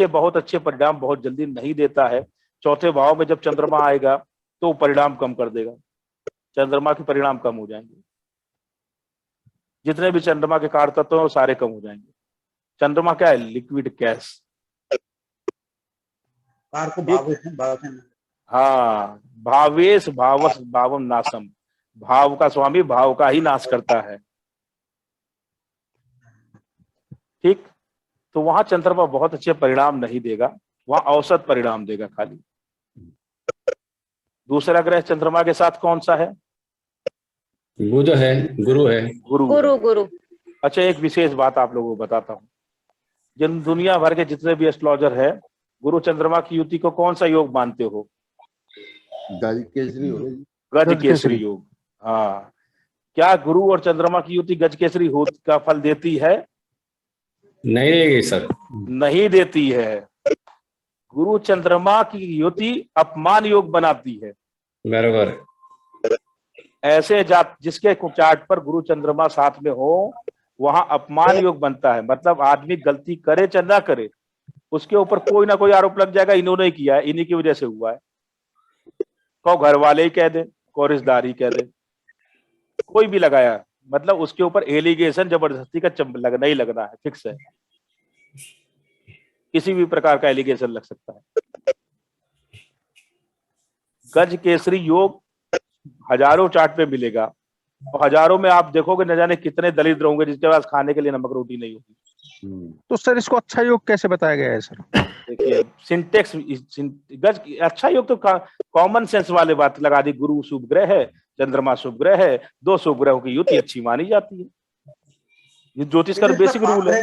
Speaker 1: बहुत अच्छे परिणाम बहुत जल्दी नहीं देता है। चौथे भाव में जब चंद्रमा आएगा तो परिणाम कम कर देगा, चंद्रमा के परिणाम कम हो जाएंगे, जितने भी चंद्रमा के कारक तत्व हैं वो सारे कम हो जाएंगे। चंद्रमा क्या है? Liquid gas. हाँ, भावेश भावस भावम नाशम, भाव का स्वामी भाव का ही नाश करता है। ठीक, तो वहां चंद्रमा बहुत अच्छे परिणाम नहीं देगा, वहां औसत परिणाम देगा खाली। दूसरा ग्रह चंद्रमा के साथ कौन सा है?
Speaker 5: बुध है, गुरु है।
Speaker 6: गुरु।
Speaker 1: अच्छा, एक विशेष बात आप लोगों को बताता हूँ, जिन दुनिया भर के जितने भी एस्ट्रोलॉजर है, गुरु चंद्रमा की युति को कौन सा योग मानते हो?
Speaker 2: गज केसरी योग।
Speaker 1: गज केसरी योग। हाँ, क्या गुरु और चंद्रमा की युति गज केसरी योग का फल देती है?
Speaker 5: नहीं देगी सर,
Speaker 1: नहीं देती है। गुरु चंद्रमा की युति अपमान योग बनाती है।
Speaker 5: बराबर।
Speaker 1: ऐसे जिसके चार्ट पर गुरु चंद्रमा साथ में हो वहां अपमान योग बनता है, मतलब आदमी गलती करे चाहे ना करे उसके ऊपर कोई ना कोई आरोप लग जाएगा, इन्होंने ही किया है, इन्हीं की वजह से हुआ है। को घर वाले ही कह दे, को रिश्तेदार ही कह दे, कोई भी लगाया, मतलब उसके ऊपर एलिगेशन जबरदस्ती का लगना ही लगना है, फिक्स है, किसी भी प्रकार का एलिगेशन लग सकता है। गज केसरी योग हजारों चार्ट पे मिलेगा, और हजारों में आप देखोगे न जाने कितने दरिद्र होंगे जिसके पास खाने के लिए नमक रोटी नहीं होगी।
Speaker 9: तो सर इसको अच्छा योग कैसे बताया गया है सर?
Speaker 1: देखिए सिंटेक्स गज अच्छा योग तो कॉमन सेंस वाले बात लगा दी। गुरु शुभ ग्रह है, चंद्रमा शुभ ग्रह है, दो शुभ ग्रहों की युति अच्छी मानी जाती है, ये ज्योतिष का बेसिक रूल है।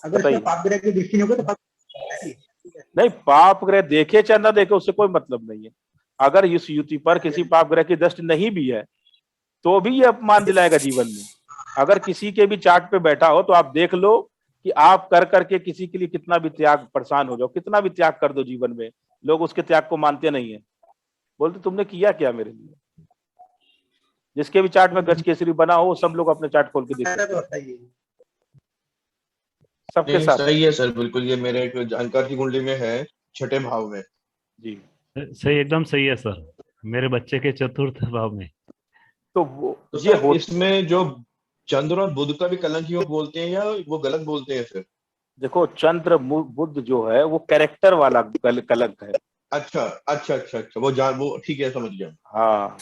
Speaker 7: अगर पाप ग्रह की दृष्टि नहीं होगी तो
Speaker 1: नहीं, पाप ग्रह देखे चाहे ना देखे उससे कोई मतलब नहीं है। अगर इस युति पर किसी पाप ग्रह की दृष्टि नहीं भी है तो भी ये अपमान दिलाएगा जीवन में। अगर किसी के भी चार्ट पे बैठा हो तो आप देख लो कि आप कर करके किसी के लिए कितना भी त्याग, परेशान हो जाओ, कितना भी त्याग कर दो जीवन में, लोग उसके त्याग को मानते नहीं है, बोलते तुमने किया क्या मेरे लिए। जिसके भी चार्ट में गज केसरी बना हो सब लोग अपने चार्ट खोल के देखते सबके साथ।
Speaker 8: सही है सर, बिल्कुल। ये मेरे एक जानकार की कुंडली में है, छठे भाव में।
Speaker 1: जी
Speaker 3: सही, एकदम सही है सर, मेरे बच्चे के चतुर्थ भाव में।
Speaker 1: तो वो
Speaker 8: तो ये इसमें जो चंद्र और बुध का भी कलंक योग बोलते हैं या वो गलत बोलते हैं फिर?
Speaker 1: देखो चंद्र बुध जो है वो कैरेक्टर वाला कलंक है।
Speaker 8: अच्छा, वो ठीक है, समझ गया।
Speaker 1: हाँ,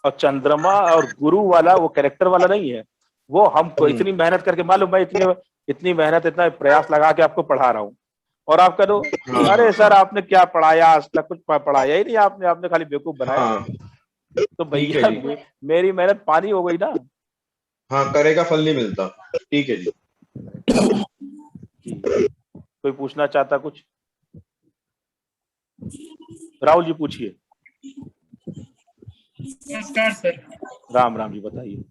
Speaker 1: और चंद्रमा और गुरु वाला वो कैरेक्टर वाला नहीं है, वो हमको इतनी मेहनत करके, मालूम मैं इतनी मेहनत इतना प्रयास लगा के आपको पढ़ा रहा हूँ और आप कह दो अरे सर आपने क्या पढ़ाया, आज तक कुछ पढ़ाया ही नहीं आपने, आपने खाली बेवकूफ बनाया। तो भैया मेरी मेहनत पानी हो गई ना।
Speaker 8: हाँ, करेगा फल नहीं मिलता। ठीक है जी।
Speaker 1: कोई पूछना चाहता कुछ? राहुल जी पूछिए।
Speaker 11: नमस्कार सर।
Speaker 1: राम राम जी, बताइए।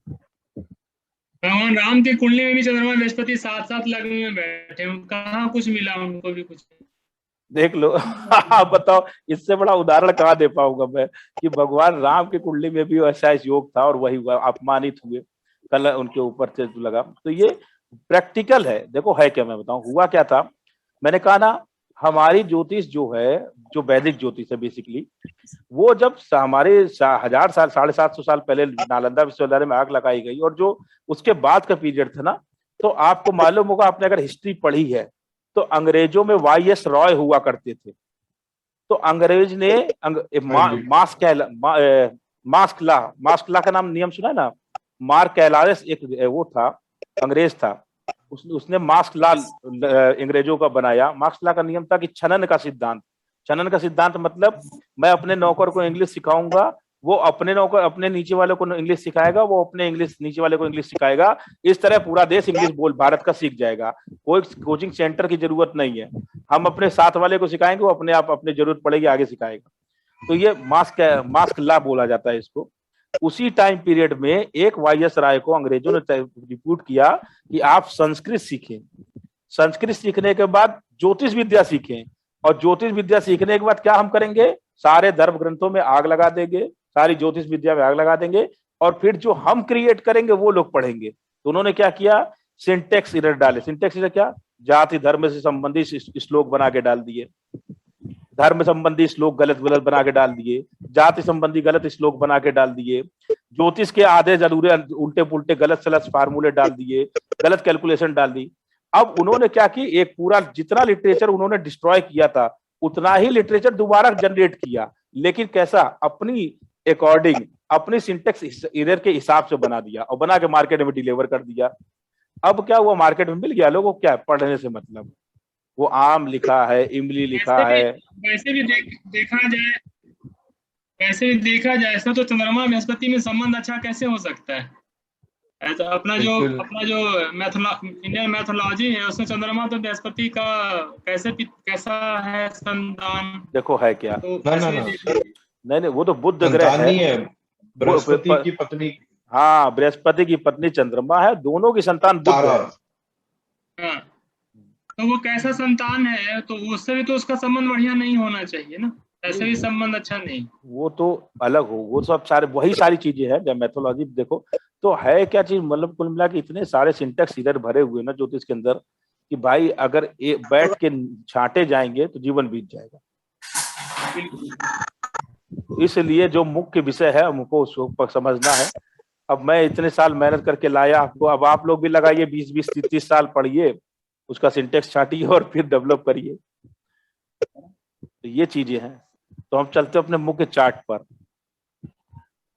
Speaker 11: भगवान राम के कुंडली में भी चंद्रमा बृहस्पति साथ साथ लग्न में बैठे, कहाँ कुछ मिला उनको भी कुछ?
Speaker 1: देख लो। आप बताओ, इससे बड़ा उदाहरण कहाँ दे पाऊंगा मैं कि भगवान राम की कुंडली में भी ऐसा योग था और वही हुआ, अपमानित हुए, कल उनके ऊपर से लगा। तो ये प्रैक्टिकल है। देखो है क्या, मैं बताऊं हुआ क्या था। मैंने कहा ना, हमारी ज्योतिष जो है, जो वैदिक ज्योतिष है बेसिकली, वो जब हमारे 1000 साल 750 साल पहले नालंदा विश्वविद्यालय में आग लगाई गई और जो उसके बाद का पीरियड था ना, तो आपको मालूम होगा, आपने अगर हिस्ट्री पढ़ी है तो अंग्रेजों में वाईएस रॉय हुआ करते थे। तो अंग्रेज ने मास्क ला का नाम नियम सुना ना, मार्क कैलारेस एक वो था, अंग्रेज था, उसने मास्क ला अंग्रेजों का बनाया। मास्क ला का नियम था कि छनन का सिद्धांत। छनन का सिद्धांत मतलब मैं अपने नौकर को इंग्लिश सिखाऊंगा, वो अपने नौकर अपने नीचे वाले को इंग्लिश सिखाएगा, वो अपने इंग्लिश नीचे वाले को इंग्लिश सिखाएगा। इस तरह पूरा देश इंग्लिश बोल भारत का सीख जाएगा। कोई कोचिंग सेंटर की जरूरत नहीं है, हम अपने साथ वाले को सिखाएंगे, वो अपने आप अपने जरूरत पड़ेगी आगे सिखाएगा। तो ये मास्क ला बोला जाता है इसको। उसी टाइम पीरियड में एक वाईएस राय को अंग्रेजों ने रिपोर्ट किया कि आप संस्कृत सीखें, संस्कृत सीखने के बाद ज्योतिष विद्या सीखें, और ज्योतिष विद्या सीखने के बाद क्या हम करेंगे, सारे धर्म ग्रंथों में आग लगा देंगे, सारी ज्योतिष विद्या में आग लगा देंगे, और फिर जो हम क्रिएट करेंगे वो लोग पढ़ेंगे। तो उन्होंने क्या किया, सिंटेक्स एरर डाले। सिंटेक्स एरर क्या, जाति धर्म से संबंधित श्लोक बना के डाल दिए, धर्म संबंधी श्लोक गलत गलत बना के डाल दिए, जाति संबंधी गलत श्लोक बना के डाल दिए, ज्योतिष के आधे जरूरे उल्टे पुल्टे गलत सलत फार्मूले डाल दिए, गलत कैलकुलेशन डाल दी। अब उन्होंने क्या की, एक पूरा जितना लिटरेचर उन्होंने डिस्ट्रॉय किया था उतना ही लिटरेचर दोबारा जनरेट किया, लेकिन कैसा, अपनी अकॉर्डिंग, अपनी सिंटेक्स एरर के हिसाब से बना दिया और बना के मार्केट में डिलीवर कर दिया। अब क्या हुआ, मार्केट में मिल गया, लोगों को क्या पढ़ने से मतलब, वो आम लिखा है, इमली लिखा है।
Speaker 11: वैसे भी देखा जाए ऐसा तो चंद्रमा बृहस्पति में संबंध अच्छा कैसे हो सकता है? तो अपना जो इंडियन मैथोलॉजी है उसमें चंद्रमा तो बृहस्पति का कैसा है संतान?
Speaker 1: देखो है क्या,
Speaker 11: तो
Speaker 1: नहीं वो तो बुध ग्रह है,
Speaker 8: बृहस्पति की पत्नी।
Speaker 1: हाँ, बृहस्पति की पत्नी चंद्रमा है, दोनों की संतान बुध है।
Speaker 11: हाँ, तो वो कैसा संतान है, तो उससे भी तो उसका संबंध बढ़िया नहीं होना चाहिए ना, ऐसे भी संबंध अच्छा नहीं।
Speaker 1: वो तो अलग हो, वो सब सारे वही सारी चीजें हैं। जब मैथोलॉजी देखो तो है क्या चीज, मतलब कुल मिला के इतने सारे सिंटेक्स इधर भरे हुए ना ज्योतिष के अंदर कि भाई अगर बैठ के छांटे जाएंगे तो जीवन बीत जाएगा। इसलिए जो मुख्य विषय है हमको उसको समझना है। अब मैं इतने साल मेहनत करके लाया आपको, अब आप लोग भी लगाइए 20-20, 30 साल पढ़िए, उसका सिंटेक्स छांटिए और फिर डेवलप करिए। तो ये चीजें हैं। तो हम चलते अपने मुख्य चार्ट पर,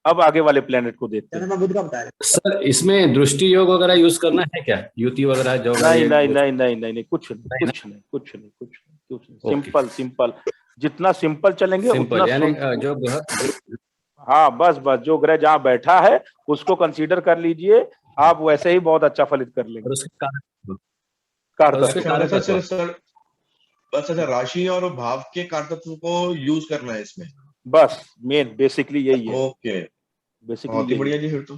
Speaker 1: अब आगे वाले प्लेनेट को देखते हैं।
Speaker 5: सर इसमें दृष्टि योग वगैरह यूज करना है क्या, युति वगैरह जो?
Speaker 1: नहीं, कुछ नहीं। सिंपल, जितना सिंपल चलेंगे उतना
Speaker 5: यानी जो
Speaker 1: हाँ, बस जो ग्रह जहाँ बैठा है उसको कंसीडर कर लीजिए, आप वैसे ही बहुत अच्छा फलित कर लेंगे।
Speaker 8: बस अच्छा, राशि और भाव के कारतत्व को यूज करना है इसमें,
Speaker 1: बस मेन बेसिकली यही है।
Speaker 8: ओके,
Speaker 1: बेसिकली
Speaker 8: बढ़िया जी फिर तो।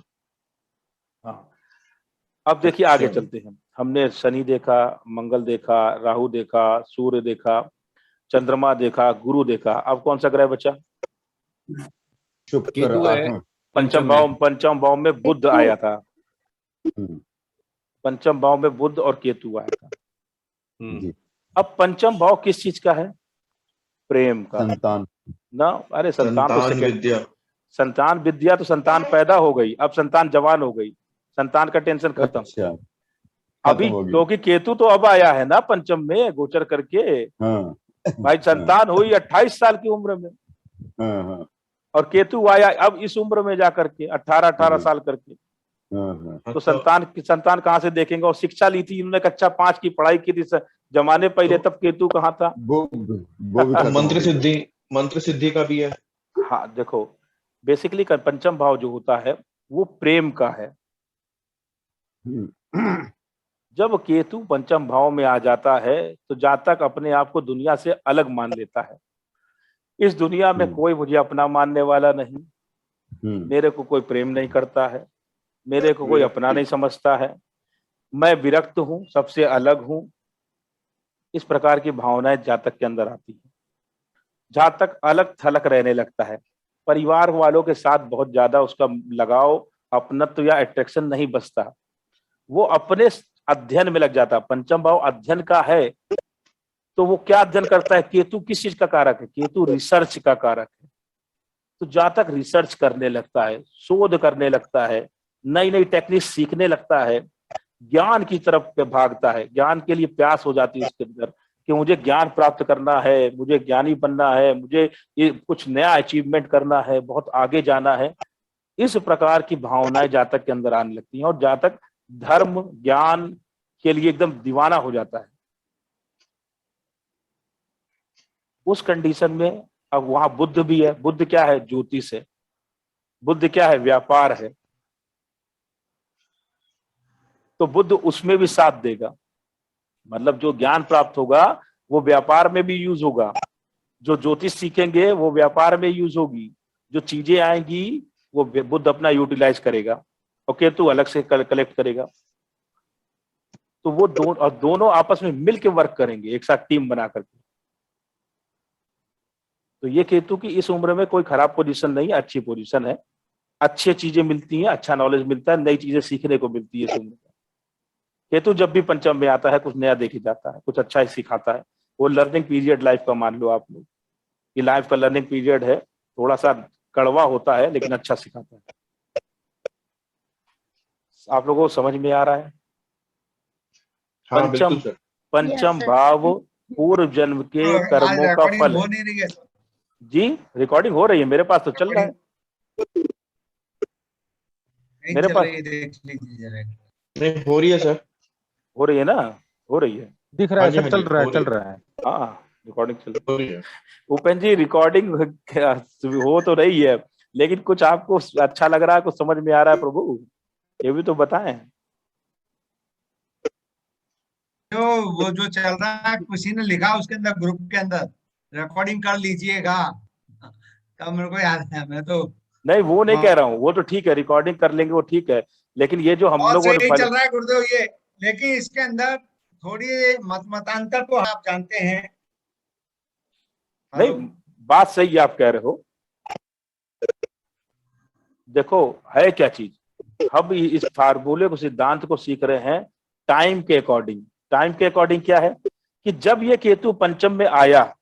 Speaker 1: हाँ, अब देखिए आगे चलते हैं। हमने शनि देखा, मंगल देखा, राहु देखा, सूर्य देखा, चंद्रमा देखा, गुरु देखा। अब कौन सा ग्रह बचा? पंचम भाव में बुध आया था। पंचम भाव में बुध और केतु आया था। अब पंचम भाव किस चीज का है? प्रेम का, संतान ना। अरे संतान विद्या, संतान विद्या तो संतान पैदा हो गई, अब संतान जवान हो गई, संतान का टेंशन खत्म। अभी क्योंकि केतु तो अब आया है ना पंचम में गोचर करके। भाई संतान हुई 28 साल की उम्र में, और केतु आया अब इस उम्र में जाकर के 18 साल करके, तो संतान कहाँ से देखेंगे। और शिक्षा ली थी इन्होंने, कक्षा 5 की पढ़ाई की थी जमाने पहले, तब केतु कहाँ था।
Speaker 8: मंत्र सिद्धि का भी है।
Speaker 1: हाँ देखो, बेसिकली पंचम भाव जो होता है वो प्रेम का है। जब केतु पंचम भाव में आ जाता है तो जातक अपने आप को दुनिया से अलग मान लेता है। इस दुनिया में कोई मुझे अपना मानने वाला नहीं, मेरे को कोई प्रेम नहीं करता है, मेरे को कोई अपना नहीं समझता है, मैं विरक्त हूं, सबसे अलग हूं। इस प्रकार की भावनाएं जातक के अंदर आती है। जातक अलग थलग रहने लगता है, परिवार वालों के साथ बहुत ज्यादा उसका लगाव, अपनत्व या अट्रैक्शन नहीं बचता, वो अपने अध्ययन में लग जाता। पंचम भाव अध्ययन का है, तो वो क्या अध्ययन करता है। केतु किस चीज का कारक है, केतु रिसर्च का कारक है। तो जातक रिसर्च करने लगता है, शोध करने लगता है, नई नई टेक्निक सीखने लगता है, ज्ञान की तरफ भागता है, ज्ञान के लिए प्यास हो जाती है उसके अंदर कि मुझे ज्ञान प्राप्त करना है, मुझे ज्ञानी बनना है, मुझे ये कुछ नया अचीवमेंट करना है, बहुत आगे जाना है। इस प्रकार की भावनाएं जातक के अंदर आने लगती हैं और जातक धर्म ज्ञान के लिए एकदम दीवाना हो जाता है। उस कंडीशन में अब वहां बुद्ध भी है। बुद्ध क्या है, ज्योतिष है। बुद्ध क्या है, व्यापार है। तो बुद्ध उसमें भी साथ देगा, मतलब जो ज्ञान प्राप्त होगा वो व्यापार में भी यूज होगा, जो ज्योतिष सीखेंगे वो व्यापार में यूज होगी, जो चीजें आएंगी वो बुद्ध अपना यूटिलाइज करेगा और केतु अलग से कलेक्ट करेगा। तो वो दोनों आपस में मिलकर वर्क करेंगे, एक साथ टीम बना करके। तो ये केतु की इस उम्र में कोई खराब पोजीशन नहीं है, अच्छी पोजीशन है, अच्छी चीजें मिलती हैं, अच्छा नॉलेज मिलता है, नई चीजें सीखने को मिलती है इस उम्र में। केतु जब भी पंचम में आता है कुछ नया देखी जाता है, कुछ अच्छा ही सिखाता है। वो लर्निंग पीरियड लाइफ का मान लो आप लोग, ये लाइफ का लर्निंग पीरियड है, थोड़ा सा कड़वा होता है लेकिन अच्छा सिखाता है। आप लोगों को समझ में आ रहा है।
Speaker 8: हाँ,
Speaker 1: पंचम भाव पूर्व जन्म के कर्मों का फल है। जी रिकॉर्डिंग हो रही है, मेरे पास तो चल रहा है, मेरे पास
Speaker 8: नहीं हो रही है सर,
Speaker 1: हो रही है ना, हो रही है,
Speaker 9: दिख रहा है सर, चल रहा है।
Speaker 1: हाँ रिकॉर्डिंग चल रही है। उपेंद्र जी रिकॉर्डिंग हो तो रही है, लेकिन कुछ आपको अच्छा लग रहा है, कुछ समझ में आ रहा है प्रभु, ये भी तो बताएं।
Speaker 4: वो जो चल रहा है किसी ने लिखा उसके अंदर, ग्रुप के अंदर रिकॉर्डिंग कर लीजिएगा, तब मेरे को याद है। मैं तो
Speaker 1: नहीं वो नहीं कह रहा हूँ, वो तो ठीक है, रिकॉर्डिंग कर लेंगे वो ठीक है, लेकिन ये जो हम लोगों ने
Speaker 4: चल रहा है गुरुदेव ये, लेकिन इसके अंदर थोड़ी मतांतर को आप जानते हैं।
Speaker 1: नहीं बात सही आप कह रहे हो। देखो है क्या चीज, हम इस फार्मूले को, सिद्धांत को सीख रहे हैं टाइम के अकॉर्डिंग। टाइम के अकॉर्डिंग क्या है कि जब ये केतु पंचम में आया,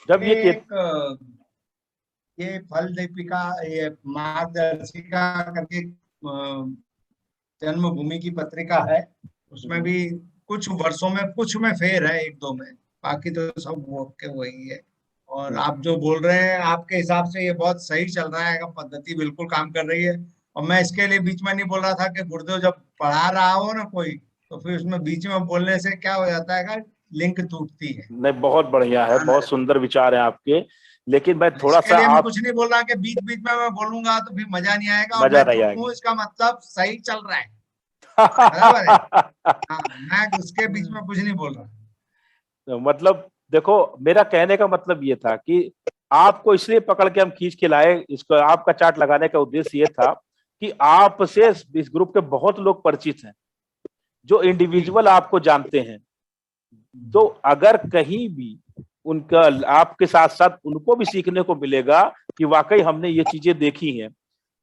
Speaker 1: जब
Speaker 4: ये फल दीपिका, ये मार्गदर्शिका करके जन्मभूमि की पत्रिका है, उसमें भी कुछ वर्षों में कुछ में फेर है, एक दो में, बाकी तो सब वो के वही है। और आप जो बोल रहे हैं आपके हिसाब से ये बहुत सही चल रहा है, पद्धति बिल्कुल काम कर रही है। और मैं इसके लिए बीच में नहीं बोल रहा था कि गुरुदेव जब पढ़ा रहा हो ना कोई, तो फिर उसमें बीच में बोलने से क्या हो जाता है, लिंक टूटती है।
Speaker 1: नहीं बहुत बढ़िया है, बहुत सुंदर विचार है आपके, लेकिन मैं थोड़ा सा
Speaker 4: मैं कुछ नहीं बोल रहा कि बीच बीच में मैं बोलूंगा तो फिर मजा नहीं आएगा,
Speaker 1: मजा नहीं आएगा।
Speaker 4: इसका मतलब सही चल रहा है, बराबर है। हाँ, मैं उसके बीच में कुछ नहीं बोल रहा।
Speaker 1: मतलब देखो मेरा कहने का मतलब ये था कि आपको इसलिए पकड़ के हम खींच के लाए, इसको आपका चार्ट लगाने का उद्देश्य ये था कि आपसे इस ग्रुप के बहुत लोग परिचित हैं, जो इंडिविजुअल आपको जानते हैं। तो अगर कहीं भी उनका, आपके साथ साथ उनको भी सीखने को मिलेगा कि वाकई हमने ये चीजें देखी हैं।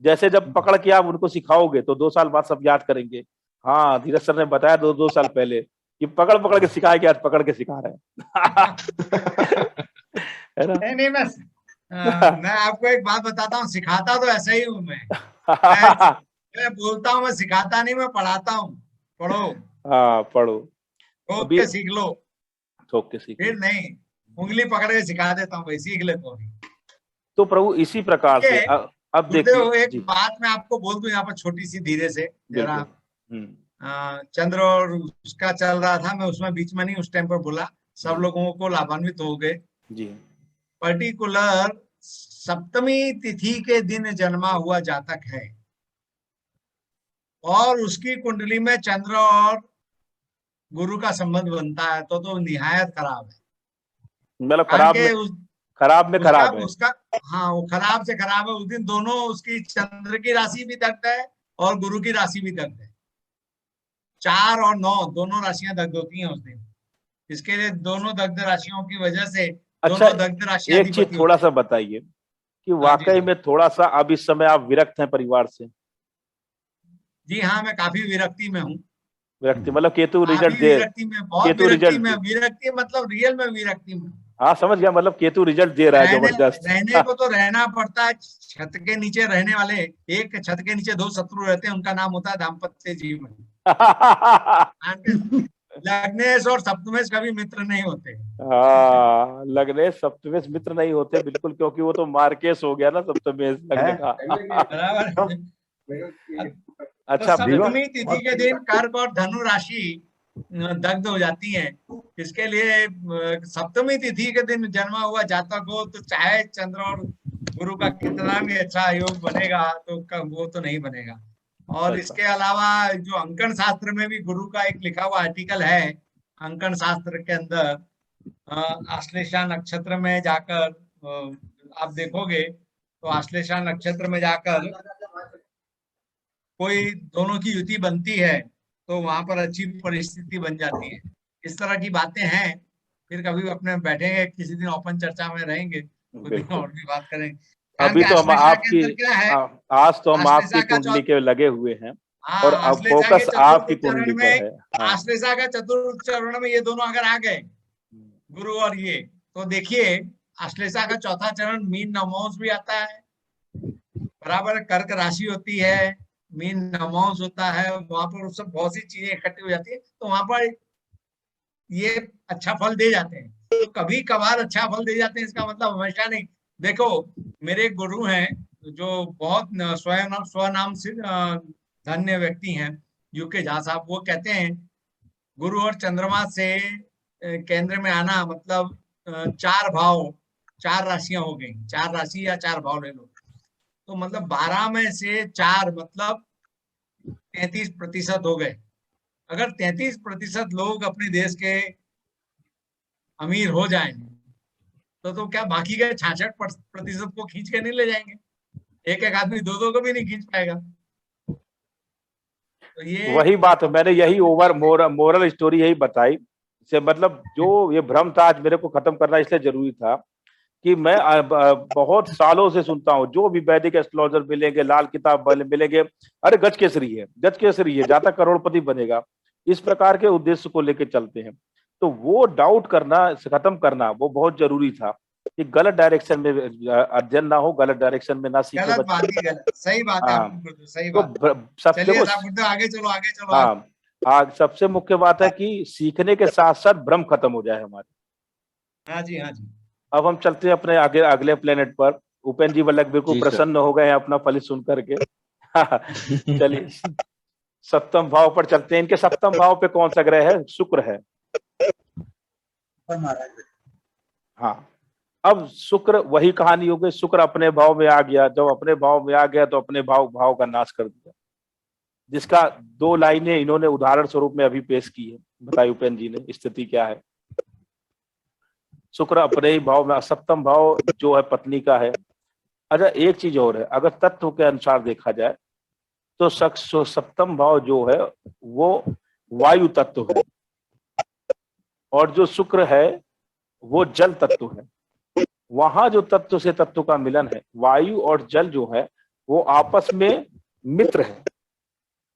Speaker 1: जैसे जब पकड़ के आप उनको सिखाओगे तो 2 साल बाद सब याद करेंगे, हाँ धीरज सर ने बताया 2 साल पहले कि पकड़ के सिखाया गया, आज पकड़ के सिखा रहे हैं। है ना?
Speaker 4: नहीं मैं आपको एक बात बताता हूँ, सिखाता तो ऐसा ही हूँ मैं बोलता हूँ, मैं सिखाता नहीं, मैं पढ़ाता हूँ। पढ़ो,
Speaker 1: हाँ पढ़ो,
Speaker 4: ठोक के सीख लो,
Speaker 1: ठोक के सीख,
Speaker 4: फिर नहीं उंगली पकड़ के सिखा देता हूँ भाई, सीख ले तो अभी।
Speaker 1: तो प्रभु इसी प्रकार से अब
Speaker 4: गुरुदेव
Speaker 1: देखिए
Speaker 4: एक बात मैं आपको बोल दूं यहाँ पर छोटी सी, धीरे से जरा।
Speaker 1: बिल्कुल।
Speaker 4: चंद्र और उसका चल रहा था, मैं उसमें बीच में नहीं उस टाइम पर बोला, सब लोगों को लाभान्वित हो गए
Speaker 1: जी।
Speaker 4: पर्टिकुलर सप्तमी तिथि के दिन जन्मा हुआ जातक है और उसकी कुंडली में चंद्र और गुरु का संबंध बनता है तो निहायत खराब है।
Speaker 1: मतलब खराब में खराब है
Speaker 4: उसका, हाँ वो खराब से खराब है। उस दिन दोनों, उसकी चंद्र की राशि भी दग्ध है और गुरु की राशि भी दग्ध है। 4 और 9 दोनों राशियां दग्ध होती हैं उस दिन। इसके लिए दोनों दग्ध राशियों की वजह से
Speaker 1: अच्छा,
Speaker 4: दोनों दग्ध राशियां
Speaker 1: एक चीज थोड़ा सा बताइए कि वाकई में थोड़ा सा अब इस समय आप विरक्त हैं परिवार से?
Speaker 4: जी हाँ, मैं काफी विरक्ति में हूँ।
Speaker 1: विरक्ति मतलब केतु रिजल्ट दे,
Speaker 4: विरक्ति में, बहुत
Speaker 1: केतु
Speaker 4: विरक्ति में,
Speaker 1: रिजल्ट
Speaker 4: विरक्ति मतलब रियल में विरक्ति में।
Speaker 1: हाँ समझ गया, मतलब केतु रिजल्ट दे रहा है जबरदस्त।
Speaker 4: रहने को तो रहना पड़ता है। छत के नीचे रहने वाले, एक छत के नीचे 2 शत्रु रहते हैं, उनका नाम होता है दाम्पत्य जीवन। लग्नेश और सप्तमेश कभी मित्र नहीं होते।
Speaker 1: हाँ, लग्नेश सप्तमेश मित्र नहीं होते बिल्कुल, क्योंकि वो तो मार्केश हो गया ना सप्तमेश लगने का।
Speaker 4: बराबर।
Speaker 1: अच्छा,
Speaker 4: तो सप्तमी तिथि के दिन कर्क और धनु राशि दग्ध हो जाती है। इसके लिए सप्तमी तिथि के दिन जन्मा हुआ जातक हो तो चाहे चंद्र और गुरु का कितना भी अच्छा योग बनेगा तो वो तो नहीं बनेगा। और इसके अलावा जो अंकन शास्त्र में भी गुरु का एक लिखा हुआ आर्टिकल है, अंकन शास्त्र के अंदर आश्लेषा नक्षत्र में जाकर आप देखोगे तो आश्लेषा नक्षत्र में जाकर कोई दोनों की युति बनती है तो वहां पर अच्छी परिस्थिति बन जाती है। इस तरह की बातें हैं। फिर कभी अपने बैठेंगे किसी दिन, ओपन चर्चा में रहेंगे, और भी बात करेंगे।
Speaker 1: अभी तो हम आपकी, आज तो हम आपकी कुंडली के लगे हुए हैं और अब फोकस आपकी कुंडली पर है।
Speaker 4: आश्लेषा का चतुर्थ चरण में ये दोनों अगर आ गए, गुरु और ये, तो देखिए आश्लेषा का चौथा चरण मीन नवमांश भी आता है, बराबर कर्क राशि होती है, मीन नवमांश होता है, वहां पर सब बहुत सी चीजें इकट्ठी हो जाती है, तो वहां पर ये अच्छा फल दे जाते हैं। तो कभी कभार अच्छा फल दे जाते हैं, इसका मतलब हमेशा नहीं। देखो मेरे गुरु हैं जो बहुत स्वनाम से धन्य व्यक्ति हैं, यूके झा साहब, वो कहते हैं गुरु और चंद्रमा से केंद्र में आना मतलब 4 भाव, 4 राशियां हो गई, 4 राशि या 4 भाव ले लो, तो मतलब 12 में से 4 मतलब 33% हो गए। अगर 33% लोग अपने देश के अमीर हो जाएं तो क्या बाकी के 66% को खींच के नहीं ले जाएंगे? एक एक आदमी 2-2 को भी नहीं खींच पाएगा। तो ये
Speaker 1: वही बात है, मैंने यही मोरल स्टोरी यही बताई से, मतलब जो ये भ्रम था आज मेरे को खत्म करना इसलिए जरूरी था कि मैं बहुत सालों से सुनता हूँ, जो भी वैदिक एस्ट्रोलॉजर मिलेंगे, लाल किताब वाले मिलेंगे, अरे गज केसरी है, गज केसरी है, जातक करोड़पति बनेगा, इस प्रकार के उद्देश्य को लेकर चलते हैं। तो वो डाउट करना, खत्म करना वो बहुत जरूरी था कि गलत डायरेक्शन में अध्ययन ना हो, गलत डायरेक्शन में ना सीखे।
Speaker 4: गलत बात ही गलत, सही बात है, सही बात।
Speaker 1: सबसे
Speaker 4: आगे चलो
Speaker 1: हाँ, सबसे मुख्य बात है कि सीखने के साथ साथ भ्रम खत्म हो जाए हमारे।
Speaker 4: हाँ जी, हाँ जी।
Speaker 1: अब हम चलते हैं अपने आगे अगले प्लेनेट पर। उपेंद्र जी वल्लभ बिल्कुल प्रसन्न हो गए हैं अपना फलित सुन करके। चलिए 7वें भाव पर चलते हैं। इनके 7वें भाव पे कौन सा ग्रह है? शुक्र है। हाँ, अब शुक्र, वही कहानी हो गई, शुक्र अपने भाव में आ गया। जब अपने भाव में आ गया तो अपने भाव का नाश कर दिया, जिसका 2 लाइनें इन्होंने उदाहरण स्वरूप में अभी पेश की है। बताइए उपेंद्र जी ने स्थिति क्या है? शुक्र अपने ही भाव में, 7वां भाव जो है पत्नी का है। अच्छा, एक चीज और है, अगर तत्व के अनुसार देखा जाए तो 7वां भाव जो है वो वायु तत्व है और जो शुक्र है वो जल तत्व है। वहां जो तत्व से तत्व का मिलन है, वायु और जल जो है वो आपस में मित्र है,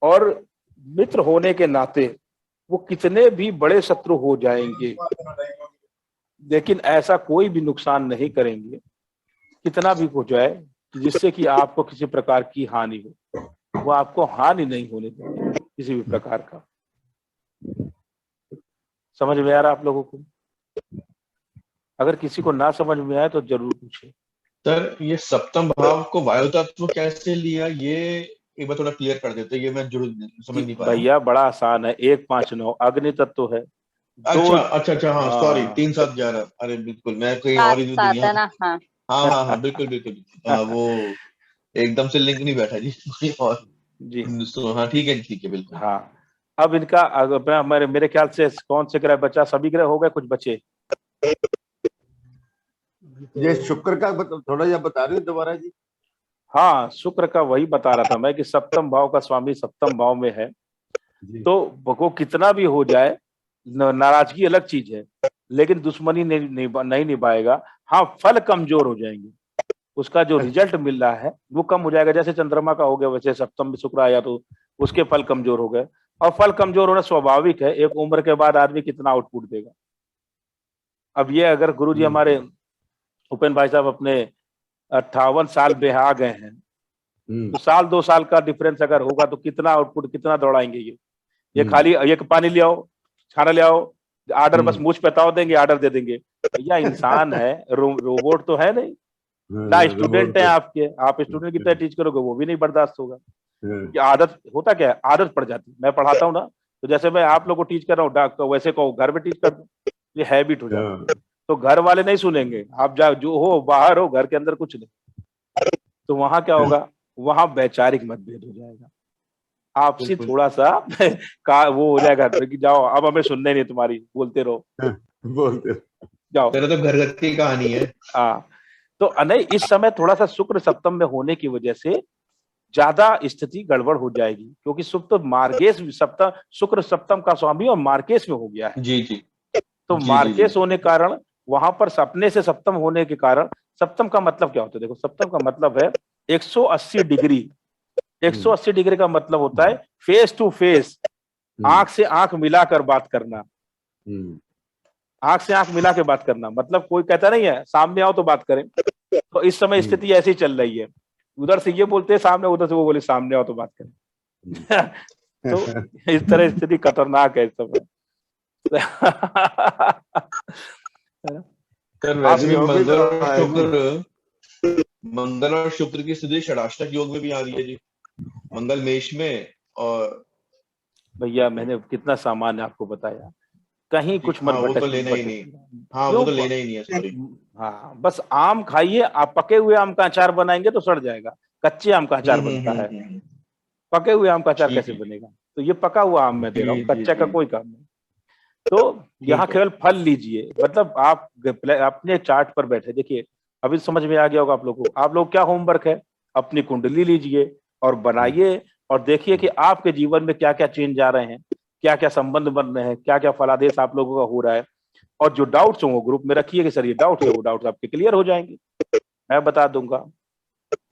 Speaker 1: और मित्र होने के नाते वो कितने भी बड़े शत्रु हो जाएंगे लेकिन ऐसा कोई भी नुकसान नहीं करेंगे, कितना भी हो जाए, जिससे कि आपको किसी प्रकार की हानि हो। वो आपको हानि नहीं होने देंगे किसी भी प्रकार का। समझ में आ रहा आप लोगों को? अगर किसी को ना समझ में आए तो जरूर पूछे।
Speaker 8: सर ये सप्तम भाव को वायु तत्व कैसे लिया, ये एक बार थोड़ा क्लियर कर देते, ये मैं समझ नहीं पाया।
Speaker 1: भैया बड़ा आसान है, 1 5 9 अग्नि तत्व है।
Speaker 8: अच्छा हाँ सॉरी, 3 7 11, अरे बिल्कुल मैं कोई और ही दुनिया।
Speaker 6: है ना। हाँ
Speaker 8: हाँ बिल्कुल बिल्कुल, वो एकदम से लिंक नहीं बैठा जी कोई और
Speaker 1: जी।
Speaker 8: हाँ ठीक है बिल्कुल।
Speaker 1: हाँ अब इनका अगर मेरे ख्याल से कौन से ग्रह बचा, सभी ग्रह हो गए, कुछ बचे।
Speaker 2: ये शुक्र का थोड़ा या बता रहे हो दोबारा जी।
Speaker 1: हाँ शुक्र का वही बता रहा था मैं कि सप्तम भाव का स्वामी सप्तम भाव में है, तो वो कितना भी हो जाए, नाराजगी अलग चीज है, लेकिन दुश्मनी नहीं निभाएगा। हाँ फल कमजोर हो जाएंगे, उसका जो रिजल्ट मिल रहा है वो कम हो जाएगा। जैसे चंद्रमा का हो गया, वैसे सप्तम में शुक्र आया तो उसके फल कमजोर हो गए, और फल कमजोर होना स्वाभाविक है। एक उम्र के बाद आदमी कितना आउटपुट देगा। अब ये अगर गुरुजी हमारे उपेंद्र भाई साहब अपने 58 साल पे आ गए हैं, तो साल 2 साल का डिफरेंस अगर होगा तो कितना आउटपुट, कितना दौड़ाएंगे। ये खाली एक पानी ले आओ, खाना ले आओ, ऑर्डर बस मुझ पे ताव देंगे, ऑर्डर दे देंगे। भैया इंसान है, रोबोट तो है नहीं ना। स्टूडेंट है आपके, आप स्टूडेंट की तरह टीच करोगे वो भी नहीं बर्दाश्त होगा। कि आदत होता क्या है, आदत पड़ जाती है। मैं पढ़ाता हूँ ना, तो जैसे मैं आप लोग को टीच कर रहा हूँ, वैसे को घर में टीच कर दूं, ये हैबिट हो जाती है। तो घर वाले नहीं सुनेंगे, आप जो हो बाहर हो, घर के अंदर कुछ नहीं। तो वहां क्या होगा, वहां वैचारिक मतभेद हो जाएगा, आपसी थोड़ा सा वो हो जाएगा कि जाओ अब हमें सुनने नहीं तुम्हारी, बोलते रहो जाओ।
Speaker 8: तेरा तो घर की कहानी है।
Speaker 1: हाँ तो नहीं, इस समय थोड़ा सा शुक्र सप्तम में होने की वजह से ज्यादा स्थिति गड़बड़ हो जाएगी, क्योंकि मार्गेश सप्तम, शुक्र सप्तम का स्वामी और मार्गेश में हो गया है।
Speaker 8: जी जी।
Speaker 1: तो मार्गेश होने कारण वहां पर सपने से सप्तम होने के कारण, सप्तम का मतलब क्या होता है, देखो सप्तम का मतलब है 180 डिग्री। 180 डिग्री का मतलब होता है फेस टू फेस, आंख से आंख मिलाकर बात करना। आंख से आंख मिला के बात करना मतलब कोई कहता नहीं है सामने आओ तो बात करें। तो इस समय स्थिति ऐसी चल रही है, उधर से ये बोलते हैं सामने, उधर से वो बोले सामने आओ तो बात करें। तो इस तरह स्थिति खतरनाक है इस समय।
Speaker 8: मंगल और शुक्र की स्थिति षडाष्टक योग में भी आ रही है जी। मंगल मेष में, और
Speaker 1: भैया मैंने कितना सामान्य आपको बताया, कहीं कुछ मत
Speaker 8: वो तो लेना ही नहीं। हाँ वो तो लेना ही नहीं है, सॉरी।
Speaker 1: हाँ बस आम खाइए आप, पके हुए आम का अचार बनाएंगे तो सड़ जाएगा, कच्चे आम का अचार बनता है, पके हुए आम का अचार कैसे बनेगा। तो ये पका हुआ आम मैं दे रहा हूँ, कच्चा का कोई काम नहीं। तो यहाँ केवल फल लीजिए, मतलब आप अपने चार्ट पर बैठे देखिए, अभी समझ में आ गया होगा आप लोगों को। आप लोग क्या होमवर्क है, अपनी कुंडली लीजिए और बनाइए और देखिए कि आपके जीवन में क्या क्या चेंज आ रहे हैं, क्या क्या संबंध बन रहे हैं, क्या क्या फलादेश आप लोगों का हो रहा है। और जो डाउट्स होंगे ग्रुप में रखिए कि सर ये डाउट है, वो डाउट्स आपके क्लियर हो जाएंगे, मैं बता दूंगा।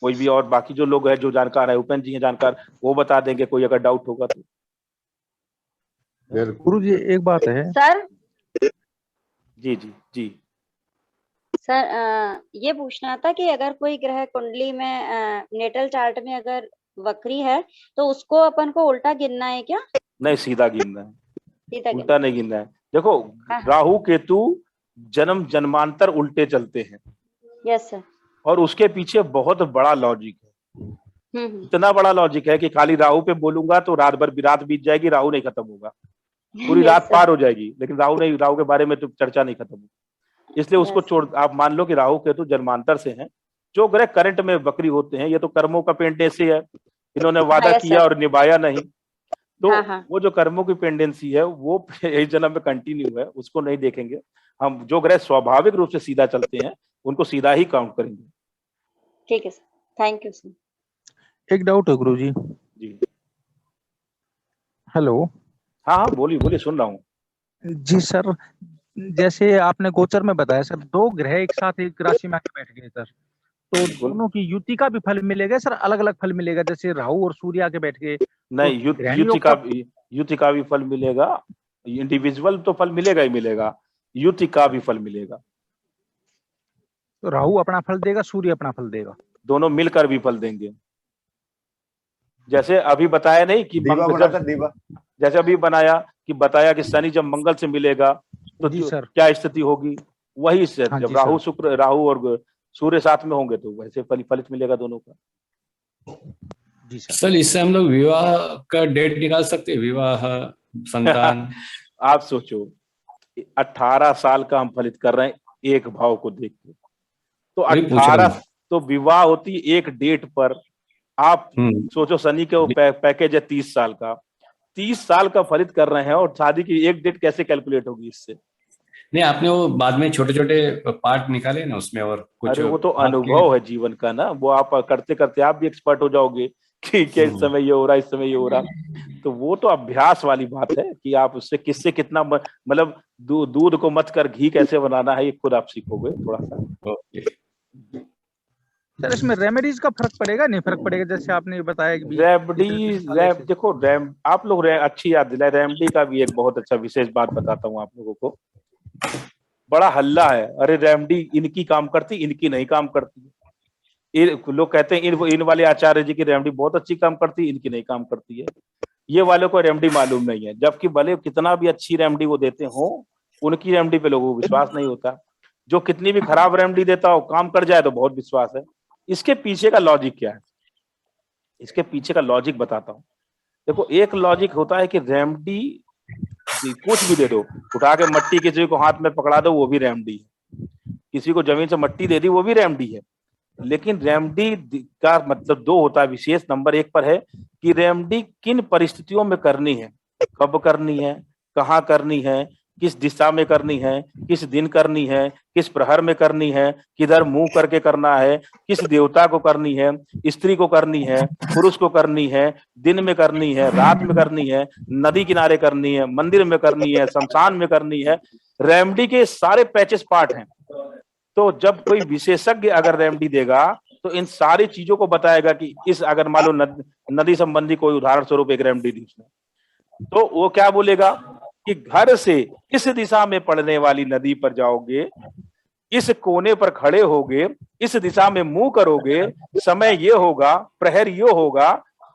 Speaker 1: कोई भी और बाकी जो लोग हैं जो जानकार है, उपेंद्र जी हैं जानकार, वो बता देंगे कोई अगर डाउट होगा तो।
Speaker 9: गुरु जी एक बात है
Speaker 6: सर।
Speaker 1: जी जी जी
Speaker 6: सर ये पूछना था कि अगर कोई ग्रह कुंडली में नेटल चार्ट में अगर वक्री है तो उसको अपन को उल्टा गिनना है क्या?
Speaker 1: नहीं सीधा गिनना है,
Speaker 6: सीधा
Speaker 1: उल्टा नहीं गिनना है। देखो राहु केतु जन्म जन्मांतर उल्टे चलते हैं।
Speaker 6: Yes sir.
Speaker 1: और उसके पीछे बहुत बड़ा लॉजिक है, इतना बड़ा लॉजिक है कि खाली राहु पे बोलूंगा तो रात बीत जाएगी, राहु नहीं खत्म होगा, पूरी रात पार हो जाएगी, लेकिन राहु के बारे में तो चर्चा नहीं खत्म होगी। इसलिए उसको छोड़, आप मान लो कि राहु केतु जन्मांतर से हैं। जो ग्रह करंट में वक्री होते हैं ये तो कर्मों का पेंडेंसी है, इन्होंने वादा किया और निभाया नहीं, तो वो जो कर्मों की पेंडेंसी है वो इस जन्म में कंटिन्यू है, उसको नहीं देखेंगे हम। जो ग्रह स्वाभाविक रूप से सीधा चलते हैं उनको सीधा ही काउंट करेंगे।
Speaker 6: ठीक है सर, थैंक यू सर।
Speaker 9: एक डाउट है गुरु जी।
Speaker 1: जी
Speaker 9: हेलो।
Speaker 1: हाँ हाँ बोलिए बोलिए, सुन रहा हूँ
Speaker 9: जी सर। जैसे आपने गोचर में बताया सर, 2 ग्रह एक साथ एक राशि में आके बैठ गए सर, तो दोनों की युति का भी फल मिलेगा सर, अलग अलग फल मिलेगा? जैसे राहु और सूर्य आके बैठ गए
Speaker 1: नहीं, युति का भी फल मिलेगा, इंडिविजुअल तो फल मिलेगा ही मिलेगा, युति का भी फल मिलेगा।
Speaker 9: तो राहु अपना फल देगा, सूर्य अपना फल देगा,
Speaker 1: दोनों मिलकर भी फल देंगे। जैसे अभी बताया नहीं कि जैसे अभी बताया कि शनि जब मंगल से मिलेगा तो क्या स्थिति होगी, वही से
Speaker 9: हाँ
Speaker 1: जब
Speaker 9: जी
Speaker 1: राहु
Speaker 9: सर।
Speaker 1: शुक्र, राहु और सूर्य साथ में होंगे तो वैसे फलित मिलेगा दोनों का।
Speaker 9: जी सर।
Speaker 5: सर इससे हम लोग विवाह का डेट निकाल सकते हैं, विवाह, संतान?
Speaker 1: आप सोचो 18 साल का हम फलित कर रहे हैं एक भाव को देख के, तो
Speaker 5: वही पूछ रहा
Speaker 1: 18
Speaker 5: हूँ।
Speaker 1: तो विवाह होती है एक डेट पर। आप सोचो शनि के वो पैकेज है 30 साल का, 30 साल का फलित कर रहे हैं और शादी की एक डेट कैसे कैलकुलेट होगी इससे?
Speaker 5: नहीं, आपने वो बाद में छोटे छोटे पार्ट निकाले ना उसमें, और कुछ
Speaker 1: अरे वो तो
Speaker 5: आपके।
Speaker 1: अनुभव है जीवन का ना, वो आप करते करते आप भी एक्सपर्ट हो जाओगे कि इस समय ये हो रहा, इस समय ये हो रहा। तो वो तो अभ्यास वाली बात है कि आप उससे किससे कितना मतलब दूध को मथ कर घी कैसे बनाना है ये खुद आप सीखोगे थोड़ा सा।
Speaker 9: सर इसमें रेमेडीज का फर्क पड़ेगा, नहीं फर्क पड़ेगा? जैसे आपने बताया कि
Speaker 1: रेमडीज देखो आप लोग अच्छी याद दिलाए, रेमडी का भी एक बहुत अच्छा विशेष बात बताता हूँ आप लोगों को। बड़ा हल्ला है, अरे रेमडी इनकी काम करती, इनकी नहीं काम करती। लोग कहते हैं इन वाले आचार्य जी की रेमडी बहुत अच्छी काम करती, इनकी नहीं काम करती है। ये वालों को रेमडी मालूम नहीं है, जबकि भले कितना भी अच्छी रेमडी वो देते हो, उनकी रेमडी पे लोगों को विश्वास नहीं होता। जो कितनी भी खराब रेमडी देता हो, काम कर जाए तो बहुत विश्वास है। इसके पीछे का लॉजिक क्या है? इसके पीछे का लॉजिक बताता हूँ। देखो एक लॉजिक होता है कि रेमडी कुछ भी दे दो, उठा के मट्टी किसी को हाथ में पकड़ा दो वो भी रेमडी है, किसी को जमीन से मट्टी दे दी वो भी रेमडी है। लेकिन रेमडी का मतलब दो होता है विशेष। नंबर एक पर है कि रेमडी किन परिस्थितियों में करनी है, कब करनी है, कहाँ करनी है, किस दिशा में करनी है, किस दिन करनी है, किस प्रहर में करनी है, किधर मुंह करके करना है, किस देवता को करनी है, स्त्री को करनी है, पुरुष को करनी है, दिन में करनी है, रात में करनी है, नदी किनारे करनी है, मंदिर में करनी है, शमशान में करनी है। रेमडी के सारे पैचेस पार्ट हैं। तो जब कोई विशेषज्ञ अगर रेमडी देगा तो इन सारी चीजों को बताएगा कि इस अगर मान लो नदी संबंधी कोई उदाहरण स्वरूप एक रेमडी दी उसने, तो वो क्या बोलेगा कि घर से इस दिशा में पड़ने वाली नदी पर जाओगे, इस कोने पर खड़े होगे, इस दिशा में मुंह करोगे, समय ये होगा, प्रहर ये होगा,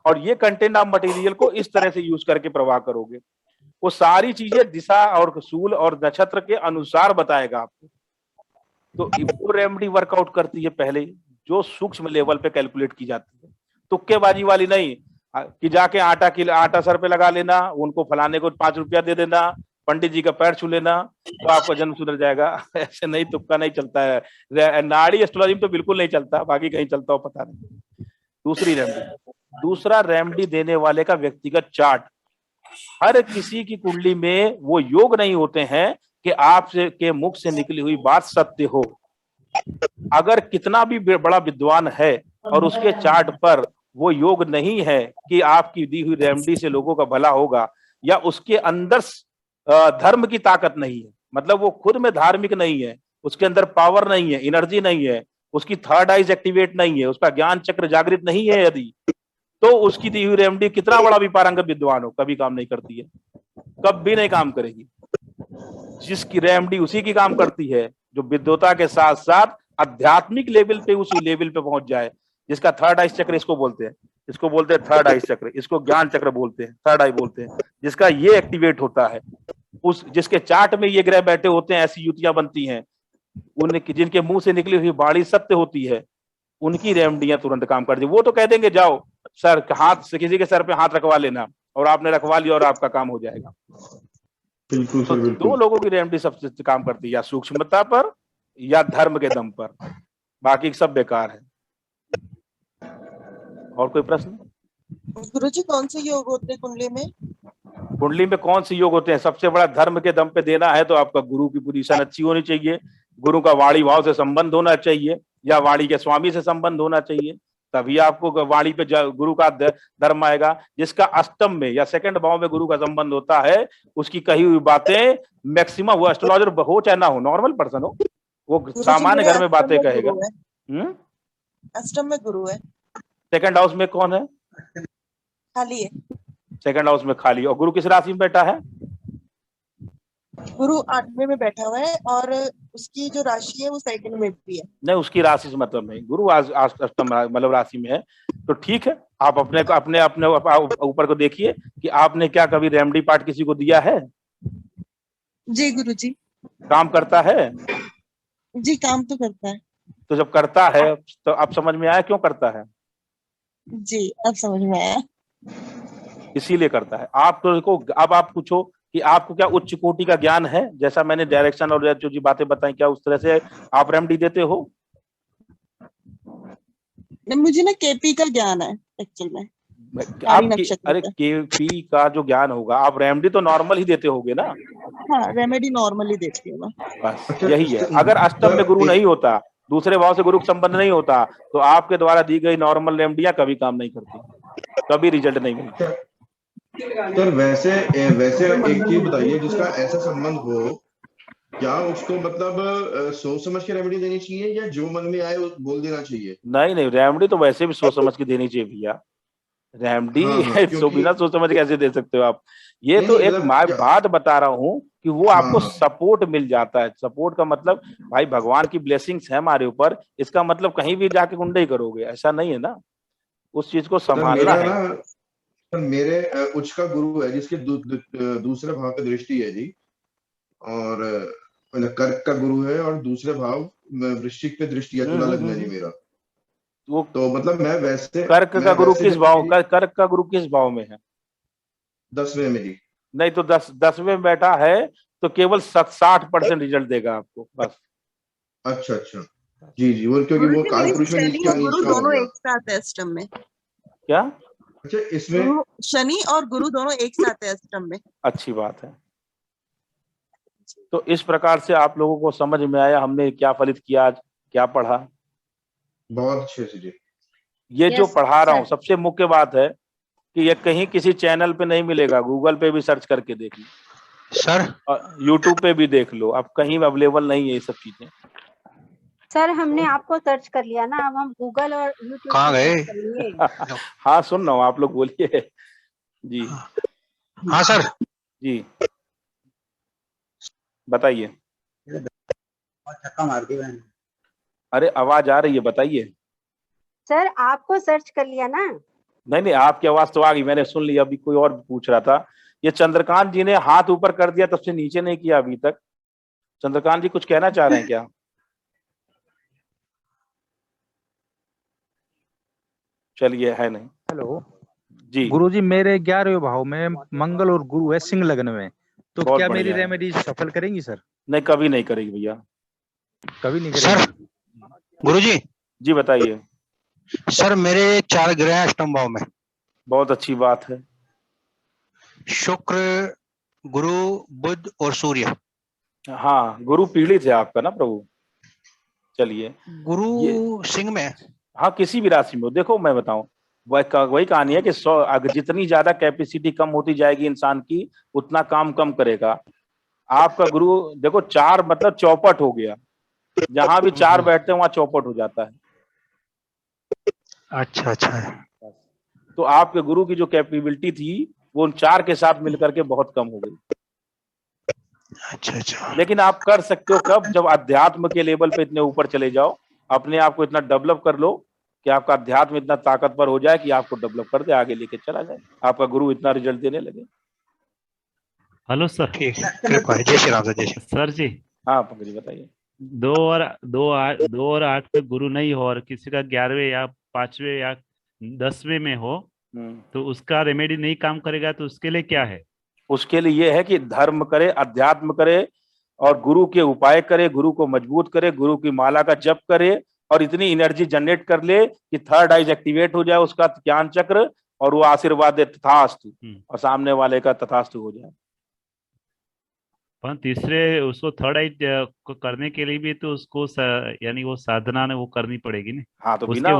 Speaker 1: और ये कंटेंट ऑफ मटेरियल को इस तरह से यूज करके प्रवाह करोगे। वो सारी चीजें दिशा और सूल और नक्षत्र के अनुसार बताएगा आपको। तो वो रेमेडी वर्कआउट करती है पहले, जो सूक्ष्म लेवल पे कैलकुलेट की जाती है, तुक्केबाजी वाली नहीं कि जाके आटा सर पे लगा लेना, उनको फलाने को 5 रुपया दे देना, पंडित जी का पैर छू लेना तो आपका जन्म सुधर जाएगा। ऐसे नहीं, तुक्का नहीं चलता है। नाड़ी एस्ट्रोलॉजी में तो बिल्कुल नहीं चलता, बाकी कहीं चलता हो पता नहीं। दूसरा रेमेडी देने वाले का व्यक्तिगत चार्ट। हर किसी की कुंडली में वो योग नहीं होते हैं कि आपसे के मुख से निकली हुई बात सत्य हो। अगर कितना भी बड़ा विद्वान है और उसके चार्ट पर वो योग नहीं है कि आपकी दी हुई रेमेडी से लोगों का भला होगा, या उसके अंदर धर्म की ताकत नहीं है, मतलब वो खुद में धार्मिक नहीं है, उसके अंदर पावर नहीं है, एनर्जी नहीं है, उसकी थर्ड आइज एक्टिवेट नहीं है, उसका ज्ञान चक्र जागृत नहीं है, यदि तो उसकी दी हुई रेमेडी कितना बड़ा भी पारंगत विद्वान हो कभी काम नहीं करती है, कभी नहीं काम करेगी। जिसकी रेमेडी उसी की काम करती है जो विद्वता के साथ साथ आध्यात्मिक लेवल पे उसी लेवल पे पहुंच जाए, जिसका थर्ड आई चक्र इसको बोलते हैं थर्ड आई चक्र, इसको ज्ञान चक्र बोलते हैं, थर्ड आई बोलते हैं, जिसका ये एक्टिवेट होता है, उस जिसके चार्ट में ये ग्रह बैठे होते हैं, ऐसी युतियां बनती हैं, उनकी जिनके मुंह से निकली हुई बाणी सत्य होती है, उनकी रेमेडियां तुरंत काम करती है। वो तो कह देंगे जाओ सर हाथ से किसी के सर पे हाथ रखवा लेना, और आपने रखवा लिया और आपका काम हो जाएगा।
Speaker 8: बिल्कुल
Speaker 1: तो दो लोगों की रेमेडी सबसे काम करती है, या सूक्ष्मता पर या धर्म के दम पर, बाकी सब बेकार है। और कोई प्रश्न?
Speaker 12: गुरुजी कौन से योग होते हैं कुंडली में?
Speaker 1: कुंडली में कौन से योग होते हैं? सबसे बड़ा धर्म के दम पे देना है तो आपका गुरु की पोजीशन अच्छी होनी चाहिए, गुरु का वाणी भाव से संबंध होना चाहिए, या वाणी के स्वामी से संबंध होना चाहिए, तभी आपको वाणी पे गुरु का धर्म आएगा। जिसका अष्टम में या सेकंड भाव में गुरु का संबंध होता है, उसकी कही हुई बातें मैक्सिमम, वो एस्ट्रोलॉजर हो चाहे ना हो, नॉर्मल पर्सन हो, वो सामान्य घर में बातें कहेगा।
Speaker 12: अष्टम में गुरु है,
Speaker 1: सेकंड हाउस में कौन है?
Speaker 12: खाली है।
Speaker 1: सेकंड हाउस में खाली। और गुरु किस राशि में बैठा है?
Speaker 12: गुरु 8वें में बैठा हुआ है, और उसकी जो राशि है वो सेकंड में भी है।
Speaker 1: नहीं, उसकी राशि से मतलब नहीं, गुरु अष्टम मतलब राशि में है तो ठीक है। आप अपने ऊपर को देखिए कि आपने क्या कभी रेमेडी पार्ट किसी को दिया है?
Speaker 12: जी गुरुजी।
Speaker 1: काम करता है?
Speaker 12: जी काम तो करता है।
Speaker 1: तो जब करता है तो अब समझ में आया क्यों करता है?
Speaker 12: जी अब समझ में आया।
Speaker 1: इसीलिए करता है। आप तो देखो, अब आप पूछो कि आपको क्या उच्च कोटि का ज्ञान है? जैसा मैंने डायरेक्शन और जो जी बातें बताई, क्या उस तरह से आप रेमेडी देते हो?
Speaker 12: मुझे ना केपी का ज्ञान है एक्चुअल में।
Speaker 1: आपकी अरे केपी का जो ज्ञान होगा, आप रेमेडी तो नॉर्मल ही देते होगे ना?
Speaker 12: हाँ रेमेडी नॉर्मली देती हूँ मैं।
Speaker 1: बस यही है। अगर अष्टम में गुरु नहीं होता, दूसरे भाव से गुरु का संबंध नहीं होता, तो आपके द्वारा दी गई नॉर्मल रेमेडियां कभी काम नहीं करती, कभी रिजल्ट नहीं मिलता।
Speaker 8: सर वैसे एक चीज बताइए, जिसका ऐसा संबंध हो, क्या उसको मतलब सोच समझ के रेमेडी देनी चाहिए या जो मन में आए वो बोल देना चाहिए?
Speaker 1: नहीं नहीं, रेमेडी तो वैसे भी सोच समझ के देनी चाहिए भैया। रेमेडी बिना सोच समझ कैसे दे सकते हो आप? ये तो एक बात बता रहा हूँ कि वो आपको सपोर्ट मिल जाता है। सपोर्ट का मतलब भाई भगवान की ब्लेसिंग्स है हमारे ऊपर, इसका मतलब कहीं भी जाके गुंडे ही करोगे, ऐसा नहीं है ना। उस चीज को संभालना है।
Speaker 8: मेरे उच्च का गुरु है जिसके दूसरे भाव पे दृष्टि है जी, और मतलब कर्क का गुरु है और दूसरे भाव वृश्चिक पे दृष्टि है, तुला लग्न है जी मेरा।
Speaker 1: वो
Speaker 8: तो मतलब मैं वैसे
Speaker 1: कर्क का गुरु किस भाव, कर्क का गुरु किस भाव में है?
Speaker 8: 10वें में जी।
Speaker 1: नहीं तो 10वें में बैठा है तो केवल 60% रिजल्ट देगा आपको, बस।
Speaker 8: अच्छा अच्छा जी जी, वो क्योंकि वो कालपुरुष में नीच का
Speaker 12: दोनों एक साथ है अष्टम में।
Speaker 1: क्या?
Speaker 8: अच्छा, इसमें
Speaker 12: शनि और गुरु दोनों एक साथ है अष्टम में।
Speaker 1: अच्छी बात है। तो इस प्रकार से आप लोगों को समझ में आया हमने क्या फलित किया, आज क्या पढ़ा?
Speaker 8: बहुत अच्छे से जी।
Speaker 1: ये जो पढ़ा रहा हूँ, सबसे मुख्य बात है कि ये कहीं किसी चैनल पे नहीं मिलेगा, गूगल पे भी सर्च करके देख लो
Speaker 9: सर,
Speaker 1: और यूट्यूब पे भी देख लो, अब कहीं अवेलेबल नहीं है ये सब चीजें।
Speaker 6: सर हमने आपको सर्च कर लिया ना, अब हम गूगल और यूट्यूब
Speaker 9: कहाँ गए?
Speaker 1: हाँ सुन रहा हूँ, आप लोग बोलिए जी।
Speaker 9: हाँ सर
Speaker 1: जी बताइए।
Speaker 7: धक्का मार दी मैंने।
Speaker 1: अरे आवाज आ रही है, बताइए।
Speaker 6: सर आपको सर्च कर लिया ना?
Speaker 1: नहीं नहीं, आपकी आवाज तो आ गई, मैंने सुन लिया। अभी कोई और पूछ रहा था। ये चंद्रकांत जी ने हाथ ऊपर कर दिया, तब से नीचे नहीं किया अभी तक। चंद्रकांत जी कुछ कहना चाह रहे हैं क्या? चलिए, है नहीं।
Speaker 9: हेलो
Speaker 1: जी
Speaker 9: गुरुजी, मेरे 11वें भाव में मंगल और गुरु है सिंह लग्न में, तो
Speaker 1: बहुत
Speaker 9: क्या मेरी
Speaker 1: बढ़िया है।
Speaker 9: रेमेडी सफल करेंगी सर?
Speaker 1: नहीं, कभी नहीं करेगी भैया,
Speaker 9: कभी नहीं करेंगी।
Speaker 13: सर गुरुजी,
Speaker 1: जी बताइए।
Speaker 13: सर मेरे 4 ग्रह हैं अष्टम भाव में।
Speaker 1: बहुत अच्छी बात है।
Speaker 13: शुक्र, गुरु, बुध और सूर्य।
Speaker 1: हाँ, गुरु पीड़ित है आपका ना प्रभु। चलिए,
Speaker 13: गुरु सिंह में।
Speaker 1: हाँ किसी भी राशि में हो। देखो मैं बताऊं, वही कहानी है कि जितनी ज्यादा कैपेसिटी कम होती जाएगी इंसान की, उतना काम कम करेगा। आपका गुरु देखो 4 मतलब चौपट हो गया, जहां भी 4 बैठते हैं वहां चौपट हो जाता है।
Speaker 13: अच्छा अच्छा।
Speaker 1: तो आपके गुरु की जो कैपेबिलिटी थी वो उन 4 के साथ मिलकर के बहुत कम हो गई।
Speaker 13: अच्छा अच्छा।
Speaker 1: लेकिन आप कर सकते हो कब? जब अध्यात्म के लेवल पे इतने ऊपर चले जाओ, अपने आप को इतना डेवलप कर लो कि आपका अध्यात्म इतना ताकतवर हो जाए कि आपको डेवलप कर दे, आगे लेके चला जाए, आपका गुरु इतना रिजल्ट देने लगे।
Speaker 3: Hello sir.
Speaker 13: ठीक है, कृपा है। जय श्री राम सर।
Speaker 3: सर जी।
Speaker 1: हाँ पंकज जी बताइए।
Speaker 3: 2 और 8 पे गुरु नहीं हो और किसी का 11वें या 5वें या 10वें में हो, तो उसका रेमेडी नहीं काम करेगा, तो उसके लिए क्या है?
Speaker 1: उसके लिए ये है कि धर्म करे, अध्यात्म करे और गुरु के उपाय करे, गुरु को मजबूत करे, गुरु की माला का जप करे और इतनी एनर्जी जनरेट कर ले कि थर्ड आइज एक्टिवेट हो जाए उसका ज्ञान चक्र, और वो आशीर्वाद दे तथास्तु, और सामने वाले का तथास्तु हो जाए।
Speaker 3: पर तीसरे उसको थर्ड आई करने के लिए भी तो उसको यानी वो साधना ने वो करनी पड़ेगी ना।
Speaker 1: हाँ तो
Speaker 3: उसके
Speaker 1: बिना